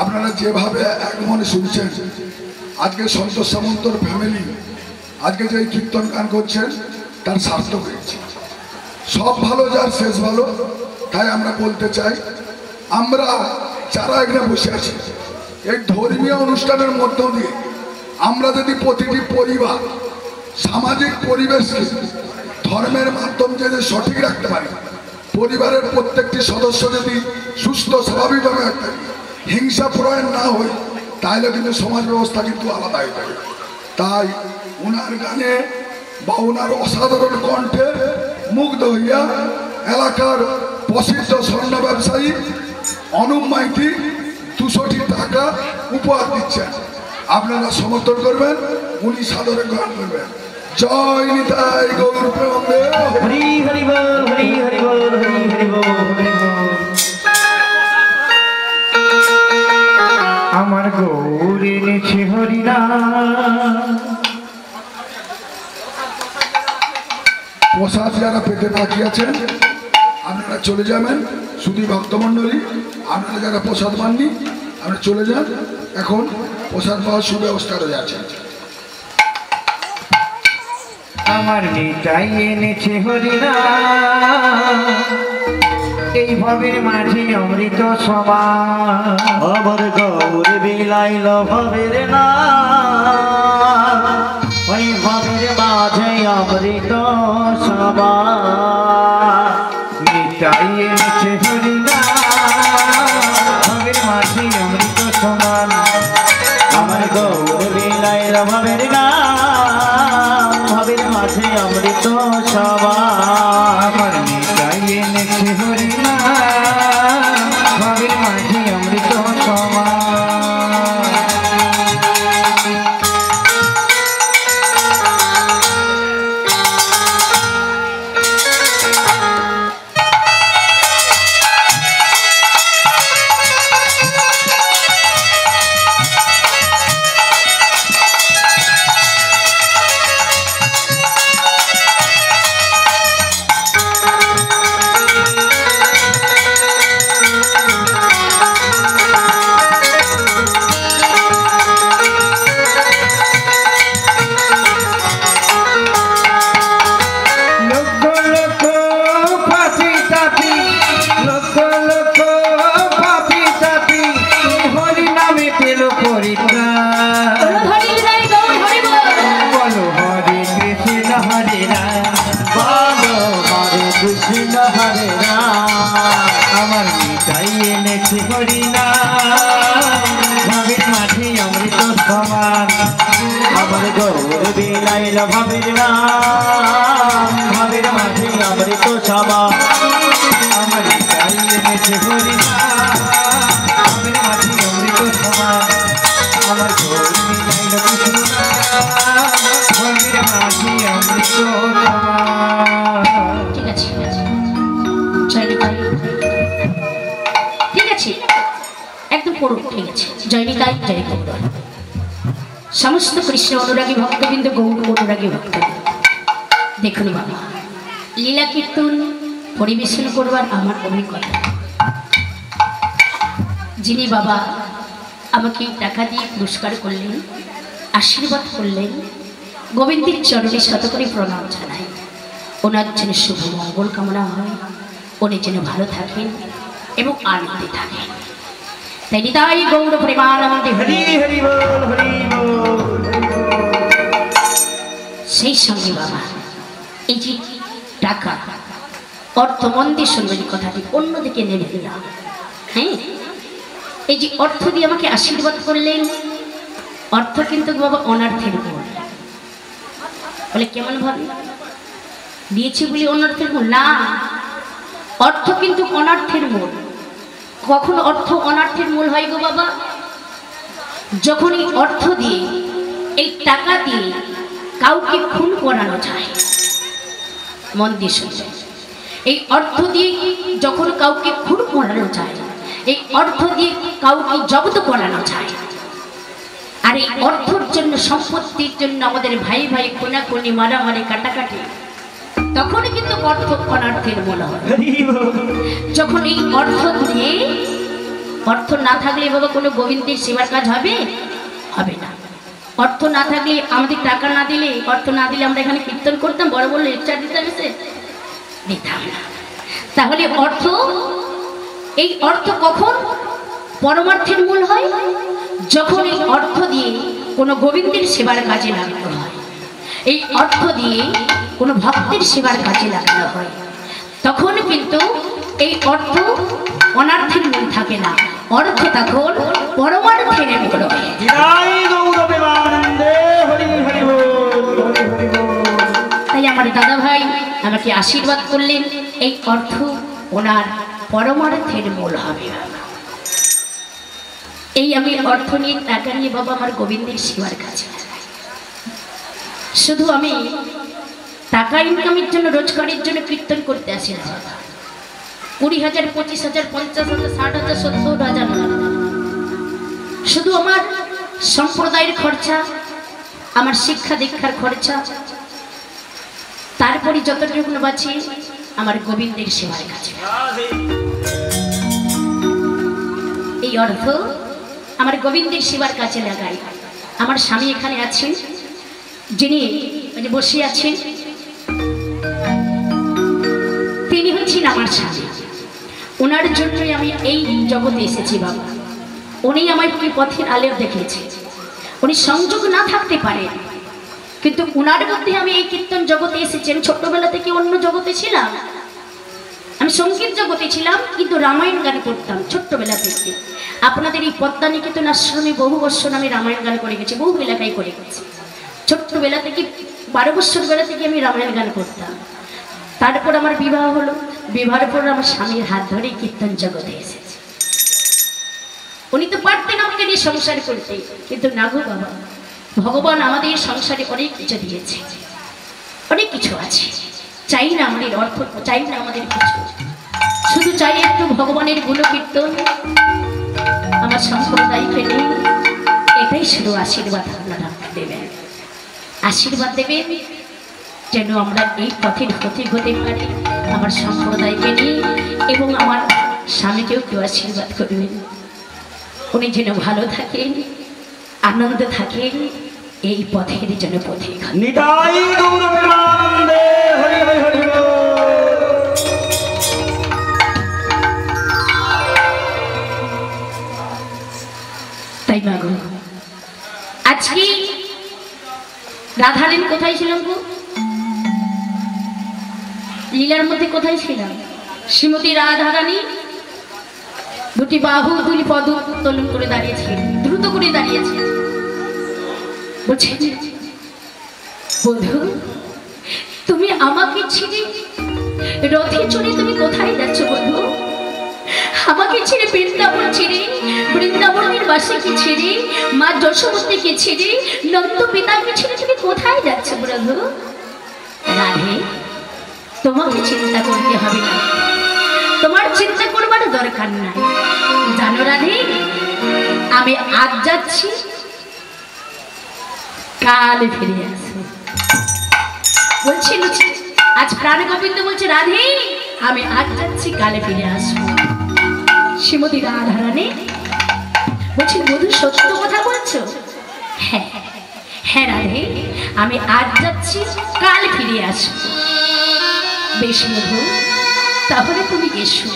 আপনারা যেভাবে এক মনে শুনছেন, আজকে সন্তোষ সামন্তর ফ্যামিলি আজকে যে কীর্তন গান করছেন তার সার্থক হয়েছে। সব ভালো যার শেষ ভালো। তাই আমরা বলতে চাই, আমরা যারা এখানে বসে আছি এই ধর্মীয় অনুষ্ঠানের মধ্য দিয়ে আমরা যদি প্রতিটি পরিবার সামাজিক পরিবেশকে ধর্মের মাধ্যম যদি সঠিক রাখতে পারি, পরিবারের প্রত্যেকটি সদস্য যদি সুস্থ স্বাভাবিকভাবে রাখতে পারি, হিংসা প্রয়োগ না হয়, তাহলে কিন্তু সমাজ ব্যবস্থা কিন্তু আলাদা হয়ে যাবে। তাই ওনার গানে বা ওনার অসাধারণ কণ্ঠে মুগ্ধ হইয়া এলাকার প্রসিদ্ধ স্বর্ণ ব্যবসায়ী অনুপ মাইতি 200টি টাকা উপহার দিচ্ছেন। আপনারা সমর্থন করবেন, উনি সাদরে গ্রহণ করবেন। জয় নিতাই গৌর প্রেমানন্দ। হরি হরি বল, হরি হরি বল, হরি হরি বল, হরি বল। আমার গৌর এনেছে হরিনাম। প্রসাদ যারা পেতে বাকি আছেন আপনারা চলে যাবেন। শুধু ভক্তমণ্ডলী আপনারা যারা প্রসাদ পাননি আপনারা চলে যান। এখন প্রসাদ পাওয়ার সুব্যবস্থা রয়ে আছে। আমার নিতাই এনেছে হরিনাম, এই ভবের মাঝে অমৃত সমান। আমার গৌর বিলাইল ভবের নাম, ওই ভবের মাঝে অমৃত সমান। নিতাই এনেছে হরিনাম, ভবের মাঝে অমৃত সমান। আমার গৌর বিলাইল ভবের নাম, ভবের মাঝে অমৃত সমান। আমার নিতাই এনেছে হরিনাম, ভবের মাঝে অমৃত সমান। আমার নিতাই এনেছে হরিনাম, ভবের মাঝে অমৃত সমান। আমার গৌর বিলাইল ভবের নাম, ভবের মাঝে অমৃত সমান। আমার নিতাই এনেছে হরিনাম, ভবের মাঝে অমৃত সমান। আমার গৌর বিলাইল কৃষ্ণ নাম, ভবের মাঝে অমৃত সমান। ঠিক আছে, জয় নিতাই। ঠিক আছে, একদম পড়ুন। ঠিক আছে, জয় নিতাই, জয় গৌর। সমস্ত কৃষ্ণ অনুরাগী ভক্তবৃন্দ, গৌর অনুরাগী ভক্তবৃন্দ, দেখুন বাবা, লীলা কীর্তন পরিবেশন করবার আমার অভিজ্ঞতা। যিনি বাবা আমাকে টাকা দিয়ে পুরস্কার করলেন, আশীর্বাদ করলেন, গোবিন্দের চরণে শতকরি প্রণাম জানাই। ওনার যেন শুভ মঙ্গল কামনা হয়, উনি যেন ভালো থাকেন এবং আনন্দে থাকেন। তাই নিতাই গৌর প্রেমানন্দে হরি হরি বল, হরি বল। সেই সঙ্গে বাবা এই যে টাকা অর্থ, মন দিয়ে শুনবেন কথাটি, অন্যদিকে নেবেন না। হ্যাঁ, এই যে অর্থ দিয়ে আমাকে আশীর্বাদ করলেন, অর্থ কিন্তু বাবা অনার্থের উপর। বলে কেমন ভাবে দিয়েছি বলে অনর্থের মূল না, অর্থ কিন্তু অনর্থের মূল। কখন অর্থ অনর্থের মূল হয় গো বাবা? যখন এই অর্থ দিয়ে, এই টাকা দিয়ে কাউকে খুন করানো যায়। মন দিয়ে শুনছে, এই অর্থ দিয়ে যখন কাউকে খুন করানো যায়, এই অর্থ দিয়ে কাউকে জব্দ করানো যায়, আর এই অর্থের জন্য, সম্পত্তির জন্য আমাদের ভাই ভাই কোনাকুনি, মারামারি, কাটাকাটি, তখন কিন্তু অর্থ অনর্থের মূল হয়। যখন এই অর্থ দিয়ে, অর্থ না থাকলে বাবা কোনো গোবিন্দের সেবার কাজ হবে? হবে না। অর্থ না থাকলে, আমাদের টাকা না দিলে, অর্থ না দিলে আমরা এখানে কীর্তন করতাম, বড় বড় লেকচার দিতাম, এসে দিতাম না। তাহলে অর্থ, এই অর্থ কখন পরমার্থের মূল হয়? যখন এই অর্থ দিয়ে কোনো গোবিন্দের সেবার কাজে লাগানো হয়, এই অর্থ দিয়ে কোনো ভক্তের সেবার কাজে লাগানো হয়, তখন কিন্তু এই অর্থ অনার্থের মূল থাকে না, অর্থ তখন পরমার্থের মূল হয়। তাই আমার দাদা ভাই আমাকে আশীর্বাদ করলেন, এই অর্থ ওনার পরমার্থের মূল হবে। এই আমি অর্থ নিয়ে, টাকা নিয়ে বাবা আমার গোবিন্দের সেবার কাছে। শুধু আমি টাকা ইনকামের জন্য, রোজগারের জন্য কীর্তন করতে আসি না। 20,000, 25,000, 50,000, 60,000, 70,000 শুধু আমার সম্প্রদায়ের খরচা, আমার শিক্ষা দীক্ষার খরচা, তারপরে যতটুকু বাঁচি আমার গোবিন্দের সেবার কাছে। এই অর্থ আমার গোবিন্দের সেবার কাছে লাগাই। আমার স্বামী এখানে আছেন, যিনি বসে আছেন, তিনি হচ্ছেন আমার স্বামী। ওনার জন্যই আমি এই জগতে এসেছি বাবা। উনি আমায় পথের আলেও দেখেছে। উনি সংযোগ না থাকতে পারে, কিন্তু ওনার মধ্যে আমি এই কীর্তন জগতে এসেছি। আমি ছোট্টবেলা থেকে অন্য জগতে ছিলাম, আমি সঙ্গীত জগতে ছিলাম, কিন্তু রামায়ণ গান করতাম ছোট্টবেলা থেকে। আপনাদের এই পদ্মা নিকেতন আশ্রমে বহু বছর আমি রামায়ণ গান করে গেছি, বহু এলাকায় করে গেছি। ছোট্টবেলা থেকে 12 বছর বেলা থেকে আমি রামায়ণ গান করতাম। তারপর আমার বিবাহ হলো, বিবাহের পর আমার স্বামীর হাত ধরে কীর্তন জগতে এসেছে। উনি তো পারতেন আমাকে নিয়ে সংসার করতে, কিন্তু না গো বাবা, ভগবান আমাদের সংসারে অনেক কিছু দিয়েছে, অনেক কিছু আছে। চাই না আমাদের অর্থ, চাই না আমাদের কিছু, শুধু চাই একটু ভগবানের গুণকীর্তন আমার সম্প্রদায়কে নিয়ে। এটাই শুধু আশীর্বাদ আপনারা দেবেন, আশীর্বাদ দেবেন যেন আমরা এই পথের পথে হতে পারি আমার সম্প্রদায়কে নিয়ে, এবং আমার স্বামীকেও কেউ আশীর্বাদ করবেন, উনি যেন ভালো থাকেন, আনন্দে থাকেন, এই পথের যেন পথে। তাই মাগো, আজকে রাধারানী কোথায় ছিলাম গো? লীলার মধ্যে কোথায় ছিলাম? শ্রীমতী রাধারানী দুটি বাহু, দুই পদ উত্তোলন করে দাঁড়িয়েছে, দ্রুত করে দাঁড়িয়েছে, বলছে বধূ তুমি আমাকে ছেড়ে রথে চড়ে তুমি কোথায় যাচ্ছ বধূ? আমাকে ছেড়ে, বৃন্দাবন ছেড়ে, বৃন্দাবনের বাসীকে ছেড়ে, মা যশোমতীকে ছেড়ে, নন্দ পিতাকে ছেড়ে তুমি কোথায় যাচ্ছ বধূ? রাধে, তোমাকে চিন্তা করতে হবে না, তোমার চিন্তা করবার দরকার নাই। জানো রাধে, আমি আজ যাচ্ছি, কাল ফিরে আসবো। বলছি আজ প্রাণ গোবিন্দ বলছে রাধে আমি আজ যাচ্ছি, কালে ফিরে আসবো। শ্রীমতী রাধারানী বলছি বধূ সত্য কথা বলছো? হ্যাঁ হ্যাঁ রাধে, আমি আজ যাচ্ছি, কাল ফিরে আসবো। বেশ বধূ, তাহলে তুমি এসো।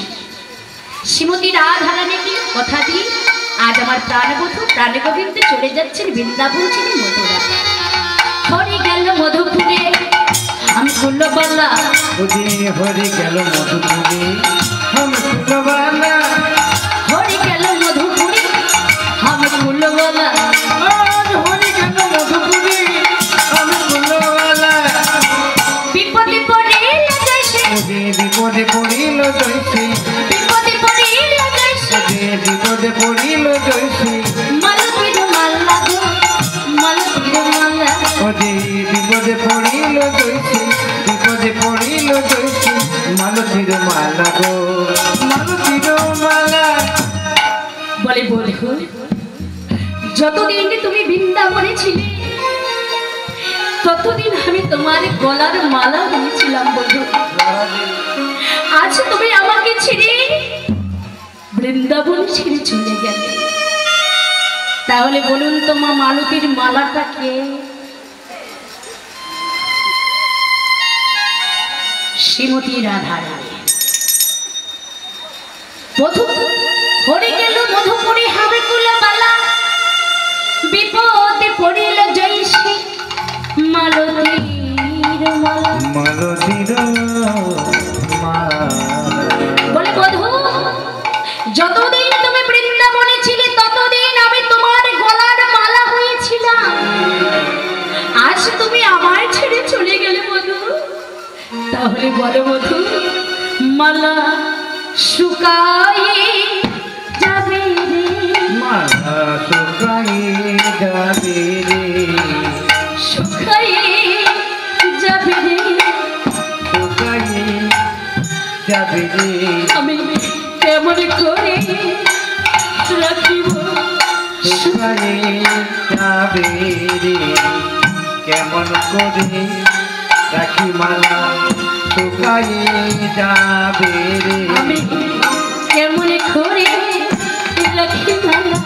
শ্রীমতী রাধারানীকে কথা দিয়ে আজ আমার প্রাণবধূ প্রাণ গোবিন্দ চলে যাচ্ছেন বৃন্দাবন ছেড়ে মথুরা। হরি গেল মধুপুরে আমি ফুলবালা, হরি গেল মধুপুরে আমি ফুলবালা, হরি গেল মধুপুরে আমি ফুলবালা, হরি গেল মধুপুরে আমি ফুলবালা। পড়িল জয়শ্রী বিপদে পড়িল জয়শ্রী যে বিপদে পড়িল জয়শ্রী মালতীর মালা গো মালতীর মালা ও যে বিপদে পড়িল জয়শ্রী বিপদে পড়িল জয়শ্রী মালতীর মালা গো মালতীর মালা। বলে বন্ধু যতদিন তুমি বৃন্দাবনে ছিলে ততদিন আমি তোমার গলার মালা হয়েছিলাম বন্ধু। আজ তুমি আমাকে ছেড়ে বৃন্দাবন ছেড়ে চলে গেলে, তাহলে বলুন তো মা মালতীর মালাটা কে? শ্রীমতী রাধা রানী। বধূ হরে গেল মধুপুরে হবে কুলবালা, বিপদে পড়িল জয়শ্রী মালতীর মালা। মালতীর মালা। বলে বধূ যতদিন তুমি বৃন্দাবনে ছিলে ততদিন আমি তোমার গলার মালা হয়েছিলাম, আজ তুমি আমায় ছেড়ে চলে গেলে বধূ, তাহলে বলো বধূ মালা শুকায়ে যাবে রে, মালা শুকায়ে যাবে রে, শুকায়ে যাবে রে, শুকায়ে যাবে রে। আমি কেমন করে রাখিব শুকায়ে যাবে রে, কেমন করে রাখি মালা শুকায়ে যাবে রে। আমি কেমন করে রাখি মালা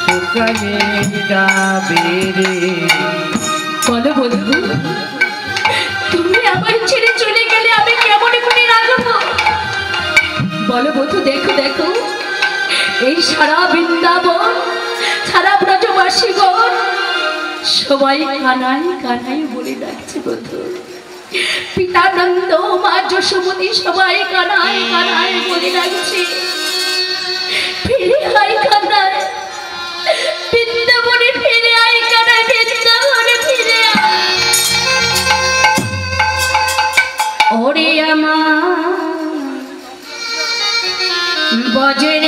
শুকায়ে যাবে রে। বলো বন্ধু তুমি আমায় ছেড়ে চলে গেলে আমি কেমন করে রাখবো? বলো বন্ধু দেখো দেখো এই সারা বৃন্দাবন সারা ব্রজবাসীগণ সবাই কানাই কানাই বলে ডাকছে বন্ধু, পিতানন্দ মা যশোমতী সবাই কানাই কানাই বলে ডাকছে, ফিরে আয় কানাই বৃন্দাবনে, ফিরে আয় কানাই বৃন্দাবনে ফিরে আয়। ওরে আমার বজরে